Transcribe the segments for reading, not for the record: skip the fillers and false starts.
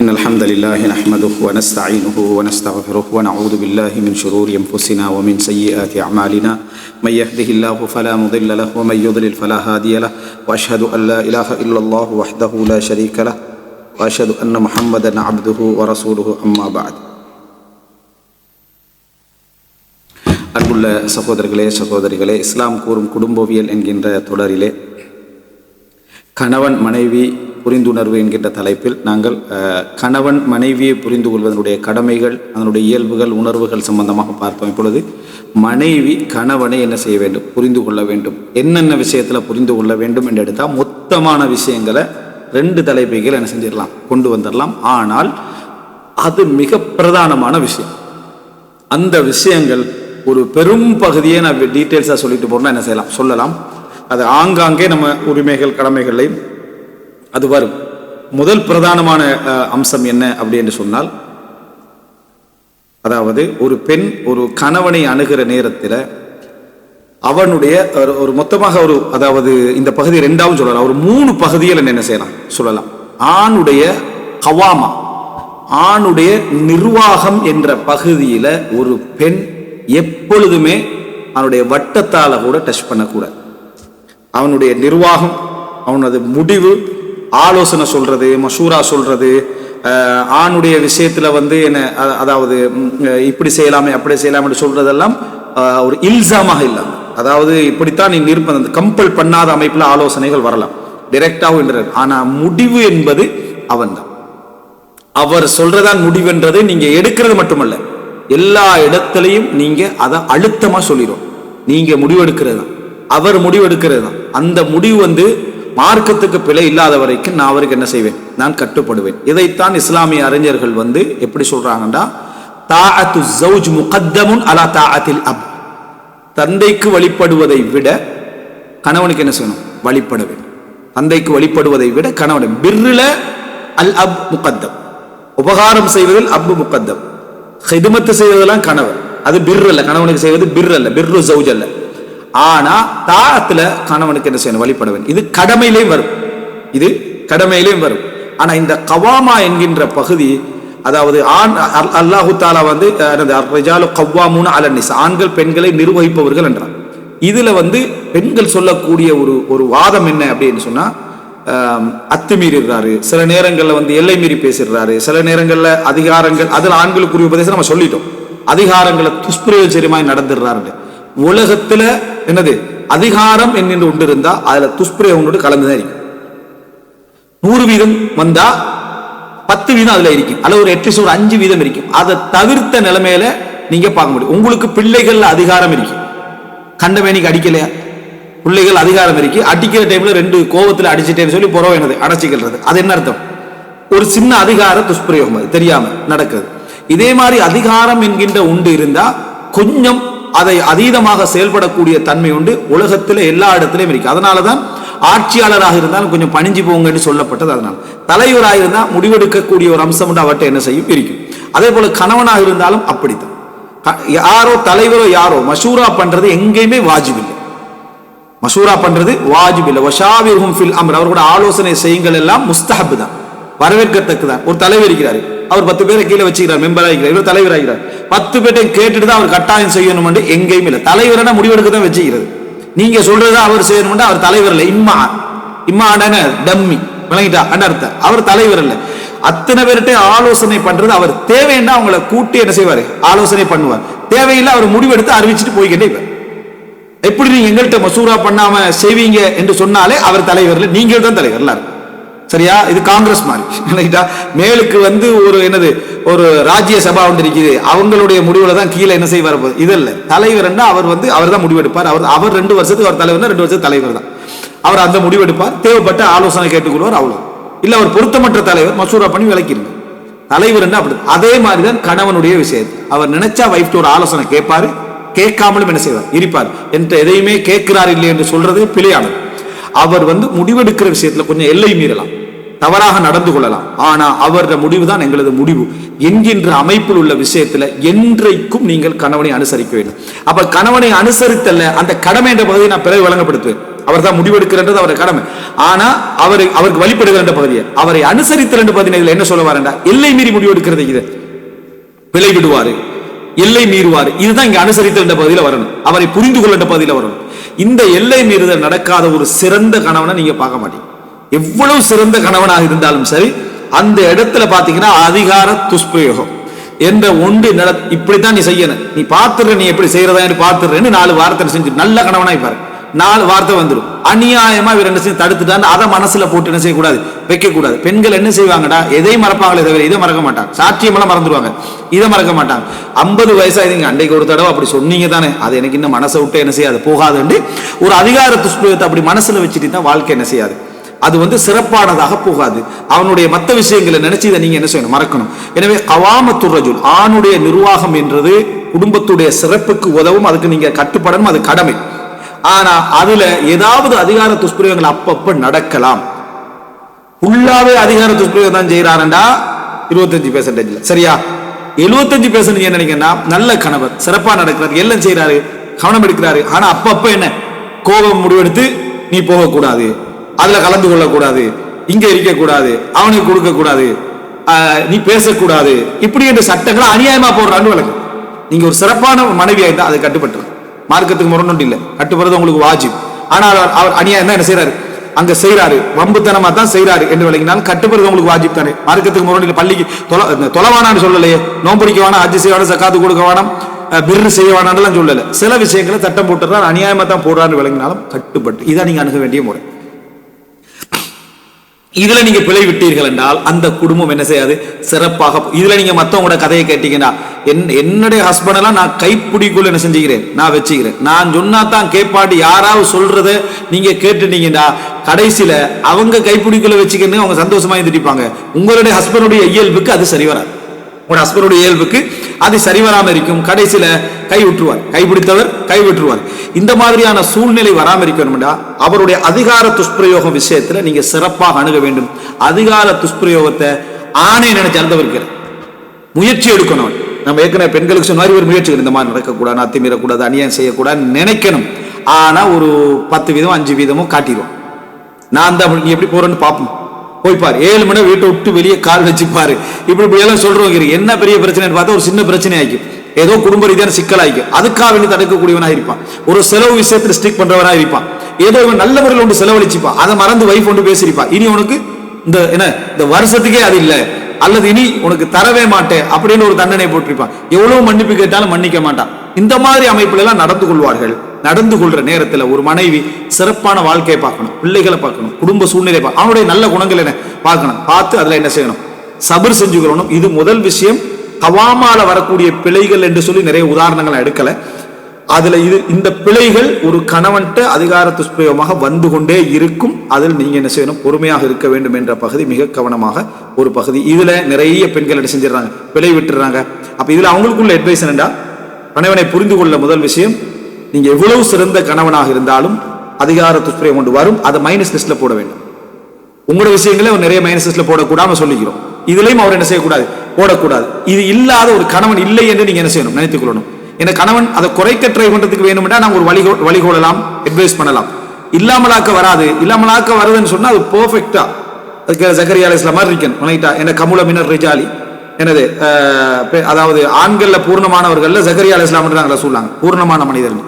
إن الحمد لله نحمده ونستعينه ونستغفره ونعوذ بالله من شرور أنفسنا ومن سيئات أعمالنا من يهده الله فلا مضل له ومن يضلل فلا هادي له وأشهد أن لا إله إلا الله وحده لا شريك له وأشهد أن محمدا عبده ورسوله أما بعد. அன்புள்ள சகோதரர்களே சகோதரிகளே, இஸ்லாம் கூறும் குடும்பவியல் என்கின்ற தொடரிலே கணவன் மனைவி புரிந்துணர்வு என்கின்ற தலைப்பில் நாங்கள் கணவன் மனைவியை புரிந்து கொள்வதனுடைய கடமைகள், அதனுடைய இயல்புகள், உணர்வுகள் சம்பந்தமாக பார்த்தோம். இப்பொழுது மனைவி கணவனை என்ன செய்ய வேண்டும், புரிந்து கொள்ள வேண்டும். என்னென்ன விஷயத்தில் புரிந்து கொள்ள வேண்டும் என்று எடுத்தால் மொத்தமான விஷயங்களை 2 தலைப்புகள் என்ன செஞ்சிடலாம், கொண்டு வந்துடலாம். ஆனால் அது மிக பிரதானமான விஷயம். அந்த விஷயங்கள் ஒரு பெரும் பகுதியை நான் டீட்டெயில்ஸாக சொல்லிட்டு போகிறோம்னா என்ன செய்யலாம், சொல்லலாம். அது ஆங்காங்கே நம்ம உரிமைகள் கடமைகளையும் அது வரும். முதல் பிரதானமான அம்சம் என்ன அப்படின்னு சொன்னால், அதாவது ஒரு பெண் ஒரு கணவனை அணுகிற நேரத்தில் அவனுடைய ஒரு மொத்தமாக அதாவது இந்த பகுதி 2வது சொல்லலாம், ஒரு 3 பகுதியில் என்ன செய்யலாம் சொல்லலாம். ஆணுடைய கவாமா, ஆணுடைய நிர்வாகம் என்ற பகுதியில் ஒரு பெண் எப்பொழுதுமே அவனுடைய வட்டத்தால கூட டச் பண்ணக்கூடாது. அவனுடைய நிர்வாகம், அவனது முடிவு, ஆலோசனை சொல்றது, மஷூரா சொல்றது, ஆணுடைய விஷயத்துல என்ன அதாவது இப்படி செய்யலாமே அப்படி செய்யலாமே சொல்றதெல்லாம் ஒரு இல்சாமாக இல்லாம, அதாவது இப்படித்தான் நீ நிர்பந்தம் கம்பல் பண்ணாத அமைப்புல ஆலோசனைகள் வரலாம் டைரக்டாக. ஆனா முடிவு என்பது அவன் தான். அவர் சொல்றதான் முடிவுன்றது நீங்க எடுக்கிறது மட்டுமல்ல, எல்லா இடத்திலையும் நீங்க அதை அழுத்தமா சொல்லிடும். நீங்க முடிவெடுக்கிறது தான், அவர் முடிவெடுக்கிறது தான். அந்த முடிவு மார்க்கத்துக்கு பிழை இல்லாத வரைக்கும் நான் அவருக்கு என்ன செய்வேன், நான் கட்டுப்படுவேன். இதைத்தான் இஸ்லாமிய அறிஞர்கள் எப்படி சொல்றாங்கன்னா, தாஅத்து ஸௌஜ் முகத்தமுன் அலா தாஅத்தில் அப். தந்தைக்கு வழிபடுவதை விட கணவனுக்கு என்ன செய்யணும், வழிபட வேண்டும். தந்தைக்கு வழிபடுவதை விட கணவன் பிர்ல அல் அப் முகத்தம். உபகாரம் செய்வதில் அப் முகத்தம். ஹிதுமத்து செய்வதெல்லாம் கணவன், அது பிர் அல்ல. கணவனுக்கு செய்வது பிர் அல்ல, பிர்ரு ஸௌஜ் அல்ல. ஆனா தாஅத்துல கணவனுக்கு என்ன செய்யணும், வழிபட வேண்டும். இது கடமையிலையும் வரும், இது கடமையிலையும் வரும். ஆனா இந்த கவாமா என்கின்ற பகுதி, அதாவது அல்லாஹு தஆலா ரிஜாலு கவ்வாமூன அலன் நிஸா, ஆண்கள் பெண்களை நிர்வகிப்பவர்கள் என்றார். இதுல பெண்கள் சொல்லக்கூடிய ஒரு வாதம் என்ன அப்படின்னு சொன்னா, அத்துமீறாரு, சில நேரங்கள்ல எல்லை மீறி பேசிடுறாரு, சில நேரங்கள்ல அதிகாரங்கள், அதுல ஆண்களுக்குரிய உபதேசம் நம்ம சொல்லிட்டோம், அதிகாரங்களை துஷ்பிரயோஜனமாய் நடந்துடுறாரு. உலகத்துல என்னது அதிகாரம் என்கின்ற ஒன்று இருந்தா அதுல துஷ்பிரயோகங்களோடு கலந்துதான் இருக்கும். 100% வந்தா 10% அதுல இருக்கும், அல்ல ஒரு 5% இருக்கும். அதை தவிர்த்த நிலைமையில நீங்க பார்க்க முடியும். உங்களுக்கு பிள்ளைகள்ல அதிகாரம் இருக்கு, கண்டமேனிக்கு அடிக்கலையா, பிள்ளைகள் அதிகாரம் இருக்கு, அடிக்கிற டைம்ல 2 கோபத்துல அடிச்சுட்டேன்னு சொல்லி புறவை என்னது அடைச்சிக்கிறது. அது என்ன அர்த்தம், ஒரு சின்ன அதிகார துஷ்பிரயோகம், அது தெரியாம நடக்கிறது. இதே மாதிரி அதிகாரம் என்கின்ற ஒன்று இருந்தா கொஞ்சம் அதை அதீதமாக செயல்படக்கூடிய தன்மை உண்டு, உலகத்தில் எல்லா இடத்திலையும் இருக்கு. அதனாலதான் ஆட்சியாளராக இருந்தாலும் கொஞ்சம் பணிஞ்சு போங்கன்னு சொல்லப்பட்டது. அதனால தலைவராக இருந்தால் முடிவெடுக்கக்கூடிய ஒரு அம்சம் உண்டு, அவர்கிட்ட என்ன செய்யும் இருக்கும். அதே போல கணவனாக இருந்தாலும் அப்படித்தான். யாரோ தலைவரோ யாரோ மஷூரா பண்றது எங்கேயுமே வாஜிப் இல்லை, மஷூரா பண்றது வாஜிப் இல்லை. வஷாவிர்ஹும் ஃபில் அம்ர், அவர்களோட ஆலோசனை செய்யுங்கள் எல்லாம் முஸ்தஹப் தான், வரவேற்கத்தக்கதான். ஒரு தலைவர் இருக்கிறாரு, அவர் 10 பேரை கீழே வச்சுக்கிறார், மெம்பர் ஆகிறார், இவர் தலைவர் ஆகிறார். 10 பேர்ட்டையும் கேட்டுட்டு தான் அவர் கட்டாயம் செய்யணும் எங்கேயும் இல்லை. தலைவரான முடிவெடுக்க தான் வச்சுக்கிறது. நீங்க சொல்றதா அவர் செய்யணும், அவர் தலைவர் இல்லை. இம்மாடான டம்மி விளங்கிட்டா அர்த்தம், அவர் தலைவர் இல்லை. அத்தனை பேர்கிட்ட ஆலோசனை பண்றது அவர் தேவைன்னா அவங்களை கூட்டி என்ன செய்வாரு, ஆலோசனை பண்ணுவார். தேவையில்லை அவர் முடிவெடுத்து அறிவிச்சுட்டு போய்கிட்டே இருப்பார். எப்படி நீங்க எங்கள்கிட்ட மசூரா பண்ணாம செய்வீங்க என்று சொன்னாலே அவர் தலைவர் இல்லை, நீங்கள் தான் தலைவர் எல்லாரும். சரியா? இது காங்கிரஸ் மாதிரி மேலுக்கு ஒரு என்னது ஒரு ராஜ்ய சபா இருக்குது, அவங்களுடைய முடிவுல தான் கீழே என்ன செய்வார். இது இல்ல, தலைவர் அவர் தான் முடிவெடுப்பார். அவர் 2 வருஷத்துக்கு அவர் தலைவர், 2 வருஷத்துக்கு தலைவர் தான். அவர் அந்த முடிவெடுப்பார், தேவைப்பட்ட ஆலோசனை கேட்டுக்கொள்வார், அவ்வளவு. இல்ல அவர் பொருத்தமற்ற தலைவர், மசூரா பண்ணி விளக்கிடுங்க. தலைவர் அப்படி. அதே மாதிரிதான் கணவனுடைய விஷயத்தை அவர் நினைச்சா வைஃப்ட ஒரு ஆலோசனை கேட்பாரு, கேட்காமலும் என்ன செய்வார், இருப்பார். என்று எதையுமே கேட்கிறார் இல்லை என்று சொல்றது பிழையானது. அவர் முடிவெடுக்கிற விஷயத்துல கொஞ்சம் எல்லை மீறலாம், தவறாக நடந்து கொள்ளலாம். ஆனா அவருடைய முடிவு தான் எங்களது முடிவு என்கின்ற அமைப்பில் உள்ள விஷயத்துல என்றைக்கும் நீங்கள் கணவனை அனுசரிக்க வேண்டும். அப்ப கணவனை அனுசரித்தல்ல, அந்த கடமை என்ற பகுதியை நான் பிறகு வழங்கப்படுத்துவேன். அவர் தான் முடிவெடுக்கிறது அவரை கடமை. ஆனா அவருக்கு வழிபடுகிற பகுதியை அவரை அனுசரித்த பகுதியில் என்ன சொல்ல வரேன்டா, எல்லை மீறி முடிவெடுக்கிறது இது விலை விடுவாரு, எல்லை மீறுவாரு. இதுதான் இங்க அனுசரித்த பகுதியில் வரணும், அவரை புரிந்து கொள்ள பகுதியில் வரணும். இந்த எல்லை மீறுதல் நடக்காத ஒரு சிறந்த கணவனை நீங்க பார்க்க மாட்டீங்க. எவ்வளவு சிறந்த கணவனாக இருந்தாலும் சரி, அந்த இடத்துல பாத்தீங்கன்னா அதிகார துஷ்பிரயோகம் என்ற ஒன்று இப்படித்தான் நீ செய்யணும், நீ பாத்துற, நீ எப்படி செய்யறதா பாத்துறேன்னு 4 வார்த்தை செஞ்சு நல்ல கணவனா இருப்பாரு. 4 வார்த்தை வந்துடும், அநியாயமா இவர் என்ன செய்ய தடுத்துட்டான்னு அதை மனசுல போட்டு என்ன செய்யக்கூடாது, வைக்க கூடாது. பெண்கள் என்ன செய்வாங்கடா, எதையும் மறப்பாங்களே தவிர இதை மறக்க மாட்டாங்க. சாட்சியமெல்லாம் மறந்துடுவாங்க, இதை மறக்க மாட்டாங்க. 50 வயசாயிருங்க, அன்றைக்கு ஒரு தடவை அப்படி சொன்னீங்க தானே, அது எனக்கு இன்னும் மனசை விட்டு என்ன செய்யாது, போகாதுன்னு ஒரு அதிகார துஷ்பிரயோகத்தை அப்படி மனசுல வச்சுட்டு தான் வாழ்க்கை என்ன செய்யாது, அது வந்து சிறப்பானதாக போகாது. அவனுடைய மற்ற விஷயங்களை நினைச்சு இதை நீங்க என்ன செய்யணும், மறக்கணும். எனவே கவாமத்துர் ரஜுல், ஆணுடைய நிர்வாகம் என்றது குடும்பத்துடைய சிறப்புக்கு உதவும், அதுக்கு நீங்க கட்டுப்படணும், அது கடமை. ஆனா அதுல ஏதாவது அதிகார துஷ்பிரயோகங்கள் அப்பப்ப நடக்கலாம். ஃபுல்லாவே அதிகார துஷ்பிரயோகம் தான் செய்யறாருண்டா 25% சரியா, 75% என்ன நினைக்கிறா, நல்ல கணவர் சிறப்பா நடக்கிறார், எல்லாம் செய்யறாரு, கவனம் எடுக்கிறாரு. ஆனா அப்பப்ப என்ன கோபம் முடிவெடுத்து நீ போகக்கூடாது, அதுல கலந்து கொள்ளக்கூடாது, இங்க இருக்கக்கூடாது, அவனுக்கு கொடுக்க கூடாது, நீ பேசக்கூடாது, இப்படி என்ற சட்டங்களை அநியாயமா போடுறான்னு வழக்கு. நீங்க ஒரு சிறப்பான மனைவியா இருந்தா அதை கட்டுப்பட்டு, மார்க்கத்துக்கு முரணொன்று இல்லை, கட்டுப்படுறது உங்களுக்கு வாஜிப். ஆனால் அவர் அநியாயம் தான் என்ன செய்யறாரு, அங்க செய்யறாரு, வம்புத்தனமா தான் செய்யறாரு என்று விளங்கினாலும் கட்டுப்படுறது உங்களுக்கு வாஜிப் தானே. மார்க்கத்துக்கு முரணொன்று, பள்ளிக்கு தொலைவானான்னு சொல்லலையே, நோம்படிக்க வேணாம், ஹஜ் செய்ய வேணாம், சக்காத்து கொடுக்க வேணாம், பிர்ரு செய்ய வேணாம்லாம் சொல்லல. சில விஷயங்களை சட்டம் போட்டுறாரு, அநியாயமா தான் போடுறான்னு விளங்கினாலும் கட்டுப்பட்டு, இதான் நீங்க அணுக வேண்டிய முறை. இதுல நீங்க பிழை விட்டீர்கள் என்றால் அந்த குடும்பம் என்ன செய்யாது, சிறப்பாக. இதுல நீங்க மத்தவங்களோட கதையை கேட்டீங்கன்னா, என்னுடைய ஹஸ்பண்ட் எல்லாம் நான் கைப்பிடிக்குள்ள என்ன செஞ்சுக்கிறேன், நான் வச்சுக்கிறேன், நான் சொன்னா தான் கேட்பாட்டு யாராவது சொல்றத நீங்க கேட்டுட்டீங்கன்னா கடைசியில அவங்க கைப்பிடிக்குள்ள வச்சுக்கிறேன்னு அவங்க சந்தோஷமா இருந்துட்டிப்பாங்க. உங்களுடைய ஹஸ்பண்டுடைய இயல்புக்கு அது சரி வராது, உங்களோட ஹஸ்பண்டுடைய இயல்புக்கு அது சரிவராம இருக்கும். கடைசியில கை விட்டுருவார், கைப்பிடித்தவர் கை விட்டுருவார். இந்த மாதிரியான சூழ்நிலை வராம இருக்கணும்டா அவருடைய அதிகார துஷ்பிரயோக விஷயத்துல நீங்க சிறப்பாக அணுக வேண்டும். அதிகார துஷ்பிரயோகத்தை ஆணை நினைச்சு அழுந்தவர்கள் முயற்சி எடுக்கணும். நம்ம ஏற்கனவே பெண்களுக்கு சொன்ன மாதிரி ஒரு முயற்சி, இந்த மாதிரி நடக்கக்கூடாது, அத்துமீறக்கூடாது, அநியாயம் செய்யக்கூடாது நினைக்கணும். ஆனா ஒரு 10 வீதம் 5 வீதமும் காட்டிடுவோம். நான் தான் நீ எப்படி போறேன்னு பார்ப்போம், போய்ப்பாரு, 7 மணி வீட்டை விட்டு வெளியே கால் வச்சுப்பாரு, இப்படி எல்லாம் சொல்றவங்க என்ன பெரிய பிரச்சனைன்னு பார்த்தா ஒரு சின்ன பிரச்சனை ஆயிக்கும், ஏதோ குடும்ப ரீதியான சிக்கலாயிக்கும். அதுக்காக வேண்டி தடுக்கக்கூடியவனாக இருப்பான், ஒரு செலவு விஷயத்தில் ஸ்டிக் பண்றவனாக இருப்பான், ஏதோ இவன் நல்ல முறையில் ஒன்று செலவழிச்சுப்பான், அதை மறந்து வைஃப் ஒன்று பேசியிருப்பான், இனி உனக்கு இந்த வருஷத்துக்கே அது இல்லை, அல்லது இனி உனக்கு தரவே மாட்டேன் அப்படின்னு ஒரு தண்டனை போட்டிருப்பான். எவ்வளவு மன்னிப்பு கேட்டாலும் மன்னிக்க மாட்டான். இந்த மாதிரி அமைப்புல எல்லாம் நடந்து கொள்வார்கள். நடந்து கொள்ற நேரத்தில் ஒரு மனைவி சிறப்பான வாழ்க்கையை பார்க்கணும், பிள்ளைகளை பார்க்கணும், குடும்ப சூழ்நிலை பார்க்கணும், அவனுடைய நல்ல குணங்கள் என்ன பார்க்கணும், பார்த்து அதுல என்ன செய்யணும், சபர் செஞ்சுக்கணும். இது முதல் விஷயம். கவாமால வரக்கூடிய பிழைகள் என்று சொல்லி நிறைய உதாரணங்களை எடுக்கல. அதுல இந்த பிழைகள் ஒரு கணவன்கிட்ட அதிகார துஷ்பிரயோகமாக வந்து கொண்டே இருக்கும். அதில் நீங்க என்ன செய்யணும், பொறுமையாக இருக்க வேண்டும் என்ற பகுதி மிக கவனமாக ஒரு பகுதி. இதுல நிறைய பெண்கள் என்ன செஞ்சிடறாங்க, பிழை விட்டுறாங்க. அப்ப இதுல அவங்களுக்குள்ள அட்வைஸ் என்னடா, கணவனை புரிந்து கொள்ள முதல் விஷயம், நீங்க எவ்வளவு சிறந்த கணவனாக இருந்தாலும் அதிகார துஷ்பிரயோகம் கொண்டு வரும், அதை மைனஸ் லிஸ்ட்ல போட வேண்டும். உங்களோட விஷயங்களே நிறைய மைனஸ் லிஸ்ட்ல போடக்கூடாம சொல்லிக்கிறோம். இதுலயும் அவர் என்ன செய்யக்கூடாது, போடக்கூடாது. இது இல்லாத ஒரு கணவன் இல்லை என்று நீங்க என்ன செய்யணும், நினைத்துக் கொள்ளணும். ஏன்னா கணவன் அதை குறைக்க ட்ரை பண்றதுக்கு வேணும்னா நாங்க ஒரு வழிகோடலாம், அட்வைஸ் பண்ணலாம். இல்லாமலாக்க வராது, இல்லாமலாக்க வருதுன்னு சொன்னா அது பெர்ஃபெக்டா அதுக்கு ஜக்கரியா அலைஹிஸ்ஸலாம் மாதிரி இருக்கணும். என்ன கமுல மினர் ரிஜாலி, என்னது அதாவது ஆண்கள்ல பூர்ணமானவர்கள்ல ஜக்கரியா அலைஹிஸ்ஸலாம் சொல்றாங்க பூர்ணமான மனிதர்.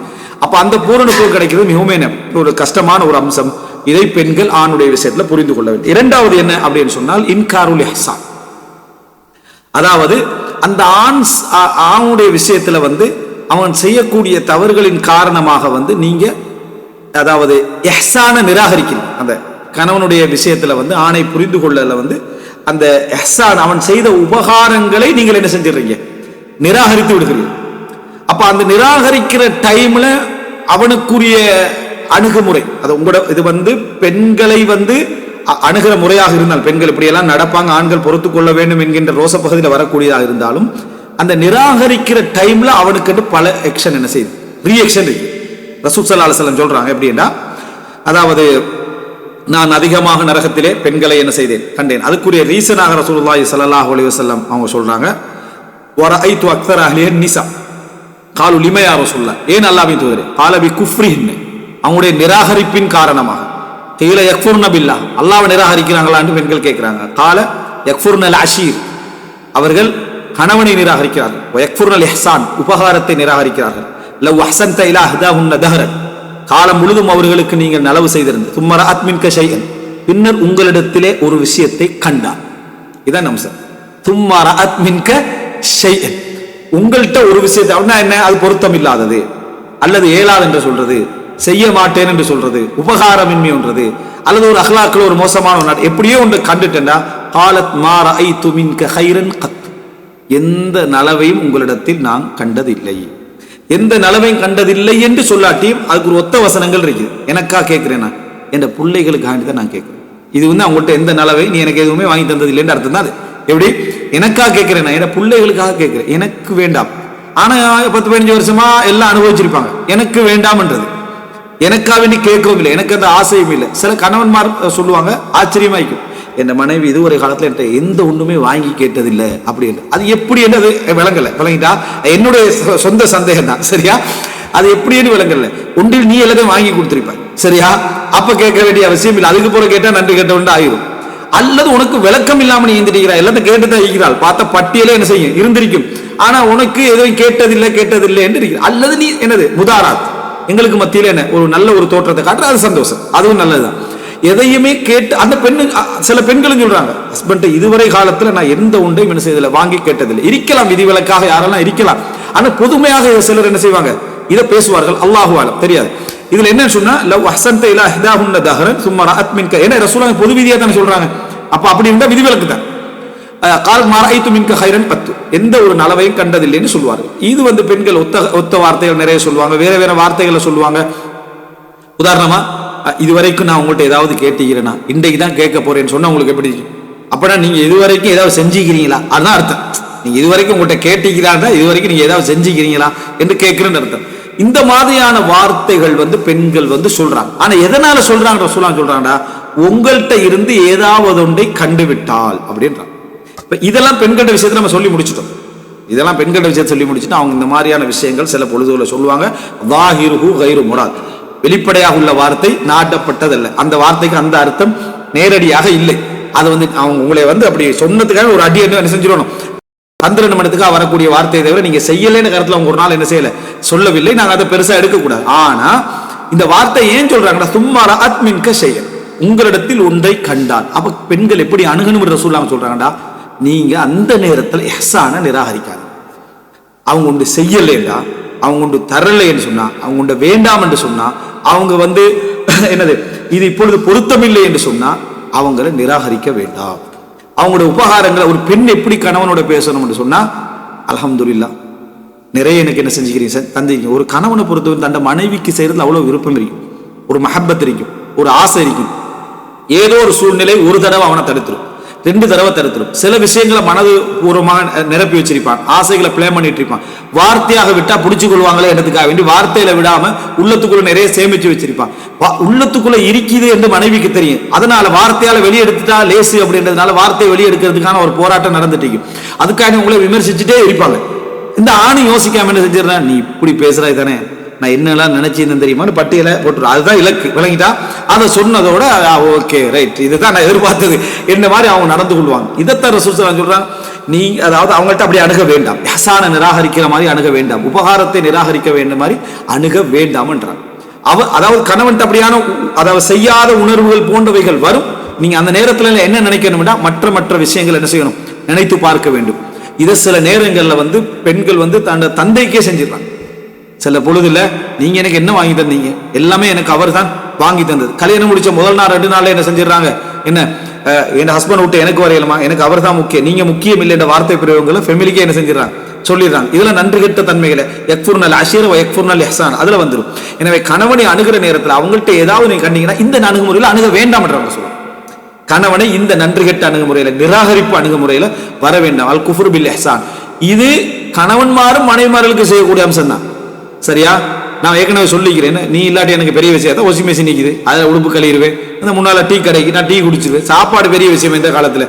அப்ப அந்த பூரணத்துவம் கிடைக்கிறது மிகவும் ஒரு கஷ்டமான ஒரு அம்சம். இதை பெண்கள் ஆணுடைய விஷயத்துல புரிந்து கொள்ள வேண்டும். இரண்டாவது என்ன அப்படின்னு சொன்னால் இன்காருல் இஹ்சான், அதாவது அந்த ஆணுடைய விஷயத்துல அவன் செய்யக்கூடிய தவறுகளின் காரணமாக நீங்க அதாவது இஹ்சானை நிராகரிக்கணும். அந்த கணவனுடைய விஷயத்துல ஆணை புரிந்து கொள்ளல அந்த இஹ்சான், அவன் செய்த உபகாரங்களை நீங்கள் என்ன செஞ்சிடறீங்க, நிராகரித்து விடுகிறீர்கள். அப்ப அந்த நிராகரிக்கிற டைம்ல அவனுக்குரிய அணுகுமுறை, அது உங்களோட இது பெண்களை அணுகிற முறையாக இருந்தால், பெண்கள் இப்படியெல்லாம் நடப்பாங்க, ஆண்கள் பொறுத்து கொள்ள வேண்டும் என்கின்ற ரோச பகுதியில் வரக்கூடியதாக இருந்தாலும் அந்த நிராகரிக்கிற டைம்ல அவனுக்கு பல ஆக்ஷன் என்ன செய்யுது, ரியாக்ஷன் இருக்கு. ரசூல் ஸல்லல்லாஹு அலைஹி வஸல்லம் சொல்றாங்க எப்படின்னா, அதாவது நான் அதிகமாக நரகத்திலே பெண்களை என்ன செய்தேன், கண்டேன். அதுக்குரிய ரீசனாக ரசூலுல்லாஹி ஸல்லல்லாஹு அலைஹி வஸல்லம் அவங்க சொல்றாங்க, வரஐது அக்ஸர அஹ்லிஹி நிஸா காலு லிமா யா ரசூலுல்லாஹ், ஏன் அல்லாஹ்வின் தூதரே, கால பி குஃப்ரிஹின், அவங்களுடைய நிராகரிப்பின் காரணமாக. கீழ யக்ஃபுர்ன பில்லாஹ், அல்லாஹ்வை நிராகரிக்கிறாங்களான்னு பெண்கள் கேட்கிறாங்க. கால யக்ஃபுர்னல் அஷீர், அவர்கள் கணவனை நிராகரிக்கிறார்கள். யக்ஃபுர்னல் இஹ்சான், உபகாரத்தை நிராகரிக்கிறார்கள். லவ் அஹ்சன்த இலா ஹதாஹுன்ன தஹரன், காலம் முழுதும் அவர்களுக்கு நீங்கள் நலவு செய்திருந்து. சும்ம ரஅத் மின்க ஷைஅன், பின்னர் உங்களிடத்திலே ஒரு விஷயத்தை கண்டார். இதான் அம்சம். சும்ம ரஅத் மின்க ஷைஅன், உங்கள்கிட்ட ஒரு விஷயத்தை, அப்படின்னா என்ன, அது பொருத்தம் இல்லாதது அல்லது ஏலாது என்று சொல்றது, செய்ய மாட்டேன் என்று சொல்றது, உபகாரமின்மை ஒன்றது, அல்லது ஒரு அஹ்லாக்கள் ஒரு மோசமான ஒன்று எப்படியோ ஒன்று கண்டுட்டேன்னா, காலத் மா ரஅய்து மின்க கைரன் கத், எந்த நலவையும் உங்களிடத்தில் நான் கண்டதில்லை, எந்த நலவையும் கண்டதில்லை என்று சொல்லாட்டியும் அதுக்கு ஒரு ஒத்த வசனங்கள் இருக்குது. எனக்கா கேட்கிறேன், நான் என் பிள்ளைகளுக்காண்டி தான் நான் கேட்கிறேன். இது வந்து அவங்கள்ட்ட எந்த நலவை நீ எனக்கு எதுவுமே வாங்கி தந்ததில்லைன்னு அர்த்தம் தான். அது எப்படி எனக்கா கேட்கிறேன், நான் என் பிள்ளைகளுக்காக கேட்கிறேன், எனக்கு வேண்டாம். ஆனா 10-15 வருஷமா எல்லாம் அனுபவிச்சிருப்பாங்க, எனக்கு வேண்டாம்ன்றது. எனக்காக வேண்டி கேட்கவும் இல்லை, எனக்கு அந்த ஆசையும் இல்லை. சில கணவன்மார் சொல்லுவாங்க, ஆச்சரியமாய்க்கும், என் மனைவி இதுவரை காலத்தில் என்கிட்ட எந்த ஒன்றுமே வாங்கி கேட்டதில்லை அப்படின்னு. அது எப்படி என்று அது விளங்கிட்டா, என்னுடைய சொந்த சந்தேகம் தான். சரியா, அது எப்படின்னு விளங்கல. ஒன்றில் நீ எல்லாத்தையும் வாங்கி கொடுத்துருப்ப, சரியா, அப்ப கேட்க வேண்டிய அவசியம் இல்லை. அதுக்கு போற கேட்டா நன்றி கேட்டவன் ஆயிரும். அல்லது உனக்கு விளக்கம் இல்லாம நீ இருந்துட்டீங்களா, எல்லாத்தையும் கேட்டுதான் இருக்கிறாள், பார்த்த பட்டியலே என்ன செய்யும் இருந்திருக்கும், ஆனா உனக்கு எதுவும் கேட்டதில்லை என்று இருக்கிற. அல்லது நீ என்னது முதாராத், எங்களுக்கு மத்தியில என்ன ஒரு நல்ல ஒரு தோற்றத்தை காட்டுற, அது சந்தோஷம், அதுவும் நல்லதுதான். எதையுமே கேட்டு அந்த பெண்ணு, சில பெண்களும் சொல்றாங்க, ஹஸ்பண்ட் இதுவரை காலத்துல நான் எந்த ஒன்றையும் என்ன செய்யல வாங்கி கேட்டதில்லை. இருக்கலாம், விதிவிலக்காக யாரெல்லாம் இருக்கலாம், ஆனா பொதுமையாக சிலர் என்ன செய்வாங்க, இதை பேசுவார்கள். அல்லாஹு ஆலம், தெரியாது. இதுல என்ன சொன்னா, லவ் அஹ்சன்த இலா ஹதாஹுன்ன தஹரன் சும்ம ரஅத் மின்க, ஏன்னா ரசூலுல்லாஹ் பொது விதியா தானே சொல்றாங்க. அப்ப அப்படி இருந்தா விதிவிலக்கு தான். கால் மா ரஅய்து மின்க கைரன் கத்து, எந்த ஒரு நலவையும் கண்டதில்லைன்னு சொல்லுவார்கள். இது வந்து பெண்கள் ஒத்த வார்த்தைகள் நிறைய சொல்லுவாங்க, வேற வார்த்தைகளை சொல்லுவாங்க. உதாரணமா, இதுவரைக்கும் நான் உங்கள்கிட்ட ஏதாவது கேட்டுக்கிறேன்னா, இன்றைக்கு தான் கேட்க போறேன்னு சொன்னா உங்களுக்கு எப்படி? அப்படின்னா நீங்க இதுவரைக்கும் ஏதாவது செஞ்சுக்கிறீங்களா, அதுதான் அர்த்தம். நீங்க இதுவரைக்கும் உங்கள்கிட்ட கேட்டுக்கிறாங்க, இதுவரைக்கும் நீங்க ஏதாவது செஞ்சுக்கிறீங்களா என்று கேட்கிறேன்னு அர்த்தம். இந்த மாதிரியான வார்த்தைகள் வந்து பெண்கள் வந்து சொல்றாங்க. ஆனா எதனால சொல்றாங்க சொல்றாங்கடா, உங்கள்கிட்ட இருந்து ஏதாவது ஒன்றை கண்டுவிட்டால் அப்படின்றாங்க. இப்ப இதெல்லாம் பெண்கள விஷயத்தை நம்ம சொல்லி முடிச்சிட்டோம். இதெல்லாம் பெண்கள விஷயத்தை சொல்லி முடிச்சுட்டு அவங்க இந்த மாதிரியான விஷயங்கள் சில பொழுதுகளை சொல்லுவாங்க. வாஹிருஹு கைரு முராத், வெளிப்படையாக உள்ள வார்த்தை, நாட்டப்பட்டதல்ல. அந்த வார்த்தைக்கு அந்த அர்த்தம் நேரடியாக இல்லை. அது வந்து அவங்க உங்களை வந்து அப்படி சொன்னதுக்காக ஒரு அடி என்ன செஞ்சிடணும், 12 மணித்துக்காக வரக்கூடிய வார்த்தையை தவிர நீங்க செய்யலைன்னு கருத்துல அவங்க ஒரு நாள் என்ன செய்யல சொல்லவில்லை. நாங்க அதை பெருசா எடுக்கக்கூடாது. ஆனா இந்த வார்த்தை ஏன் சொல்றாங்கன்னா, சும்மா ரஅத் மின்க ஷைஅன், உங்களிடத்தில் ஒன்றை கண்டால். அப்ப பெண்கள் எப்படி அணுகணும் ரசூலுல்லாஹ் சொல்றாங்கடா, நீங்க அந்த நேரத்தில் இஹ்சான நிராகரிக்காது. அவங்க ஒன்று செய்யலைண்டா, அவங்க ஒன்று தரலைன்னு சொன்னா, அவங்க ஒன்று வேண்டாம் என்று சொன்னா, அவங்க வந்து என்னது இது இப்பொழுது பொருத்தமில்லை என்று சொன்னா அவங்களை நிராகரிக்க வேண்டாம். அவங்களுடைய உபகாரங்களை, ஒரு பெண் எப்படி கணவனோட பேசணும் என்று சொன்னா, அல்ஹம்துலில்லாஹ் நிறைய எனக்கு என்ன செஞ்சுக்கிறீங்க தந்திங்க. ஒரு கணவனை பொறுத்தவரை தன்னை மனைவிக்கு செய்யறதுல அவ்வளவு விருப்பம் இருக்கும், ஒரு மஹப்பத் இருக்கும், ஒரு ஆசை இருக்கும். ஏதோ ஒரு சூழ்நிலை ஒரு தடவை அவனை தடுத்துரும், 2 தடவை தடுத்துரும். சில விஷயங்களை மனது பூர்வமாக நிரப்பி வச்சிருப்பான், ஆசைகளை பிளே பண்ணிட்டு இருப்பான். வார்த்தையாக விட்டா பிடிச்சு கொள்வாங்களே என்னதுக்காக வேண்டி வார்த்தையில விடாம உள்ளத்துக்குள்ள நிறைய சேமிச்சு வச்சிருப்பான். உள்ளத்துக்குள்ள இருக்குது என்று மனைவிக்கு தெரியும். அதனால வார்த்தையால வெளியெடுத்துட்டா லேசு அப்படின்றதுனால வார்த்தையை வெளியெடுக்கிறதுக்கான ஒரு போராட்டம் நடந்துட்டு இருக்கும். அதுக்காக உங்களை விமர்சிச்சுட்டே இருப்பாங்க. இந்த ஆணி யோசிக்காம என்ன செஞ்சிடறா, நீ இப்படி பேசுறாய் தானே, நான் என்னெல்லாம் நினைச்சிருந்தேன் தெரியுமான்னு பட்டியலை போட்டுரும். அதுதான் இலக்கு, விளங்கிட்டா? அதை சொன்னதோட ஓகே ரைட், இதுதான் நான் எதிர்பார்த்தது என்ன மாதிரி அவங்க நடந்து கொள்வாங்க. இதைத்தான் ரசூல் சொல்றாங்க, நீ அதாவது அவங்கள்ட்ட அப்படி அணுக வேண்டாம், இஹ்சான நிராகரிக்கிற மாதிரி அணுக வேண்டாம், உபகாரத்தை நிராகரிக்க வேண்டிய மாதிரி அணுக வேண்டாம்ன்றாங்க. அதாவது கணவன் அப்படியான அதாவது செய்யாத உணர்வுகள் போன்றவைகள் வரும். நீங்க அந்த நேரத்துல என்ன நினைக்கணும்னா, மற்ற விஷயங்கள் என்ன செய்யணும், நினைத்து பார்க்க வேண்டும். இதை சில நேரங்கள்ல வந்து பெண்கள் வந்து தன்னோட தந்தைக்கே செஞ்சிடறாங்க. சில பொழுதுல நீங்க எனக்கு என்ன வாங்கி தந்தீங்க, எல்லாமே எனக்கு அவர் தான் வாங்கி தந்தது. கல்யாணம் முடிச்ச முதல் நாள் 2 நாள்ல என்ன செஞ்சிடறாங்க, என்ன என் ஹஸ்பண்ட் விட்டு எனக்கு வரையலாமா, எனக்கு அவர் தான் முக்கியம், நீங்க முக்கியம் இல்லை என்ற வார்த்தை பிரயோகங்களை ஃபெமிலிக்கே என்ன செஞ்சிடறாங்க, சொல்லிடுறாங்க. இதுல நன்றி கெட்ட தன்மைகளை யக்ஃபுர்னல் அஷீர வ யக்ஃபுர்னல் இஹ்சான் அதுல வந்துடும். எனவே கணவனை அணுகிற நேரத்தில் அவங்கள்ட்ட ஏதாவது நீங்க கண்டீங்கன்னா இந்த அணுகுமுறையில் அணுக வேண்டாம் என்றாங்க சொல்லுவாங்க. கணவனை இந்த நன்றி கெட்ட அணுகுமுறையில, நிராகரிப்பு அணுகுமுறையில வர வேண்டாம். அல் குஃப்ரு பில் இஹ்சான், இது கணவன்மாரும் மனைவிமார்களுக்கு செய்யக்கூடிய அம்சம் தான். சரியா? நான் ஏற்கனவே சொல்லிக்கிறேன், நீ இல்லாட்டி எனக்கு பெரிய விஷயம் தான், வாஷிங் மிஷின் நிற்குது, அதில் உடுப்பு கழுவிடுவேன், அந்த முன்னால டீ கடைக்கு நான் டீ குடிச்சிருவேன். சாப்பாடு பெரிய விஷயம் இந்த காலத்துல